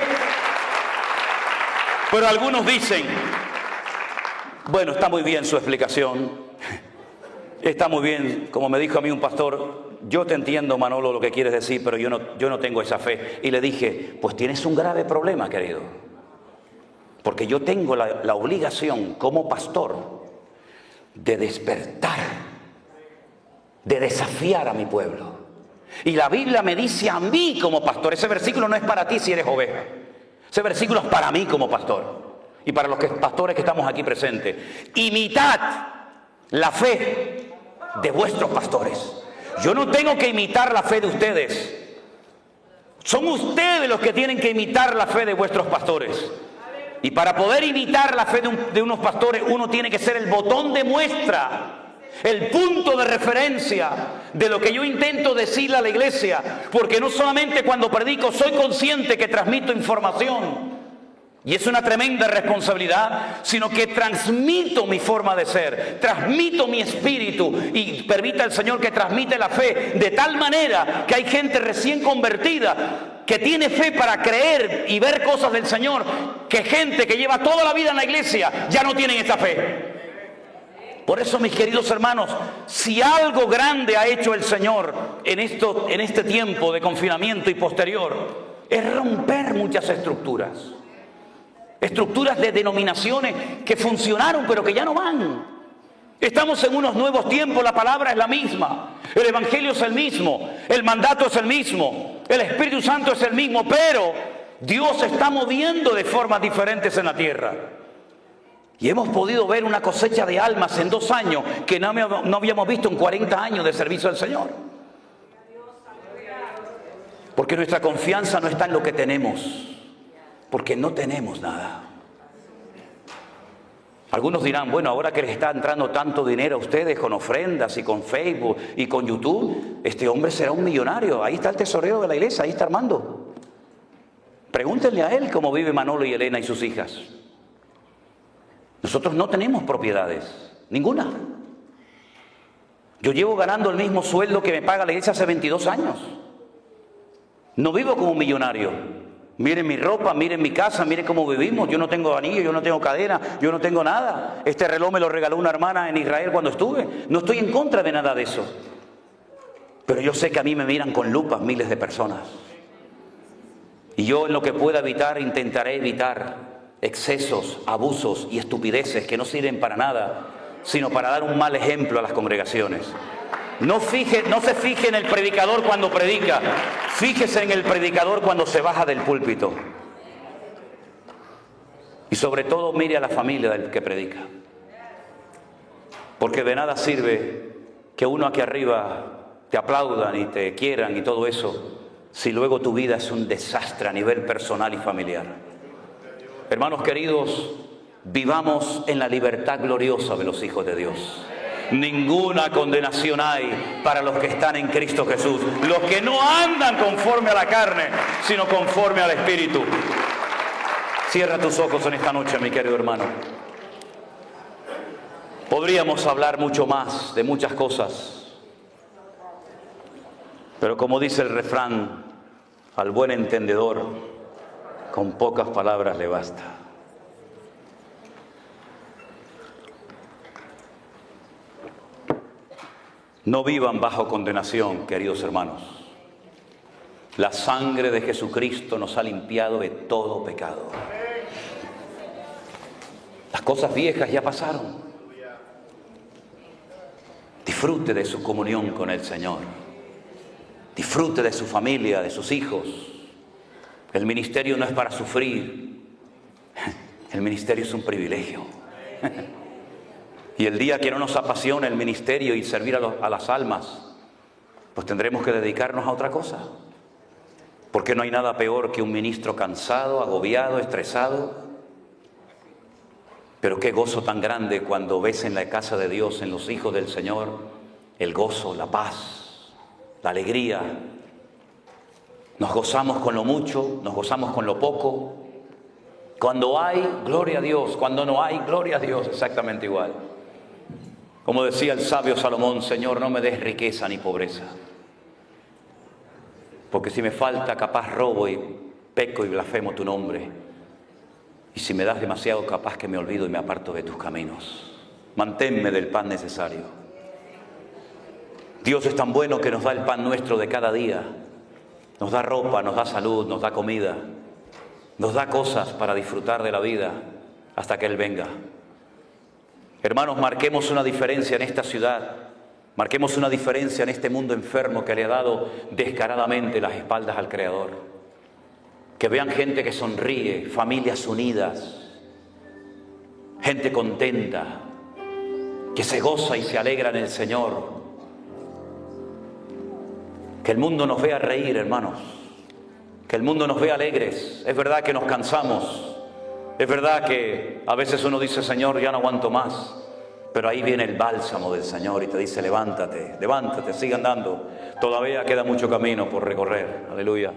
Pero algunos dicen, bueno, está muy bien su explicación, está muy bien, como me dijo a mí un pastor, yo te entiendo, Manolo, lo que quieres decir, pero yo no tengo esa fe. Y le dije, pues tienes un grave problema, querido. Porque yo tengo la obligación como pastor de despertar, de desafiar a mi pueblo. Y la Biblia me dice a mí como pastor, ese versículo no es para ti si eres oveja. Ese versículo es para mí como pastor. Y para los pastores que estamos aquí presentes. Imitad la fe de vuestros pastores. Yo no tengo que imitar la fe de ustedes. Son ustedes los que tienen que imitar la fe de vuestros pastores. Y para poder imitar la fe de unos pastores, uno tiene que ser el botón de muestra, el punto de referencia de lo que yo intento decirle a la iglesia. Porque no solamente cuando predico soy consciente que transmito información, y es una tremenda responsabilidad, sino que transmito mi forma de ser, transmito mi espíritu y permita el Señor que transmite la fe de tal manera que hay gente recién convertida que tiene fe para creer y ver cosas del Señor, que gente que lleva toda la vida en la iglesia ya no tienen esta fe. Por eso, mis queridos hermanos, si algo grande ha hecho el Señor en este tiempo de confinamiento y posterior, es romper muchas estructuras. Estructuras de denominaciones que funcionaron pero que ya no van. Estamos en unos nuevos tiempos, la palabra es la misma, el evangelio es el mismo, el mandato es el mismo, el Espíritu Santo es el mismo, pero Dios se está moviendo de formas diferentes en la tierra. Y hemos podido ver una cosecha de almas en 2 años que no habíamos visto en 40 años de servicio al Señor. Porque nuestra confianza no está en lo que tenemos, porque no tenemos nada. Algunos dirán, bueno, ahora que les está entrando tanto dinero a ustedes con ofrendas y con Facebook y con YouTube, este hombre será un millonario. Ahí está el tesorero de la iglesia, ahí está Armando. Pregúntenle a él cómo vive Manolo y Elena y sus hijas. Nosotros no tenemos propiedades, ninguna. Yo llevo ganando el mismo sueldo que me paga la iglesia hace 22 años. No vivo como un millonario. Miren mi ropa, miren mi casa, miren cómo vivimos. Yo no tengo anillo, yo no tengo cadena, yo no tengo nada. Este reloj me lo regaló una hermana en Israel cuando estuve. No estoy en contra de nada de eso. Pero yo sé que a mí me miran con lupa miles de personas. Y yo en lo que pueda evitar, intentaré evitar excesos, abusos y estupideces que no sirven para nada, sino para dar un mal ejemplo a las congregaciones. No se fije en el predicador cuando predica, fíjese en el predicador cuando se baja del púlpito. Y sobre todo mire a la familia del que predica. Porque de nada sirve que uno aquí arriba te aplaudan y te quieran y todo eso, si luego tu vida es un desastre a nivel personal y familiar. Hermanos queridos, vivamos en la libertad gloriosa de los hijos de Dios. Ninguna condenación hay para los que están en Cristo Jesús, los que no andan conforme a la carne, sino conforme al Espíritu. Cierra tus ojos en esta noche, mi querido hermano. Podríamos hablar mucho más de muchas cosas, pero como dice el refrán, al buen entendedor, con pocas palabras le basta. No vivan bajo condenación, queridos hermanos. La sangre de Jesucristo nos ha limpiado de todo pecado. Las cosas viejas ya pasaron. Disfrute de su comunión con el Señor. Disfrute de su familia, de sus hijos. El ministerio no es para sufrir. El ministerio es un privilegio. Y el día que no nos apasiona el ministerio y servir a las almas, pues tendremos que dedicarnos a otra cosa. Porque no hay nada peor que un ministro cansado, agobiado, estresado. Pero qué gozo tan grande cuando ves en la casa de Dios, en los hijos del Señor, el gozo, la paz, la alegría. Nos gozamos con lo mucho, nos gozamos con lo poco. Cuando hay, gloria a Dios. Cuando no hay, gloria a Dios. Exactamente igual. Como decía el sabio Salomón, Señor, no me des riqueza ni pobreza. Porque si me falta, capaz robo y peco y blasfemo tu nombre. Y si me das demasiado, capaz que me olvido y me aparto de tus caminos. Manténme del pan necesario. Dios es tan bueno que nos da el pan nuestro de cada día. Nos da ropa, nos da salud, nos da comida. Nos da cosas para disfrutar de la vida hasta que Él venga. Hermanos, marquemos una diferencia en esta ciudad. Marquemos una diferencia en este mundo enfermo que le ha dado descaradamente las espaldas al Creador. Que vean gente que sonríe, familias unidas, gente contenta, que se goza y se alegra en el Señor. Que el mundo nos vea reír, hermanos. Que el mundo nos vea alegres. Es verdad que nos cansamos. Es verdad que a veces uno dice, Señor, ya no aguanto más. Pero ahí viene el bálsamo del Señor y te dice, levántate, levántate, sigue andando. Todavía queda mucho camino por recorrer. Aleluya.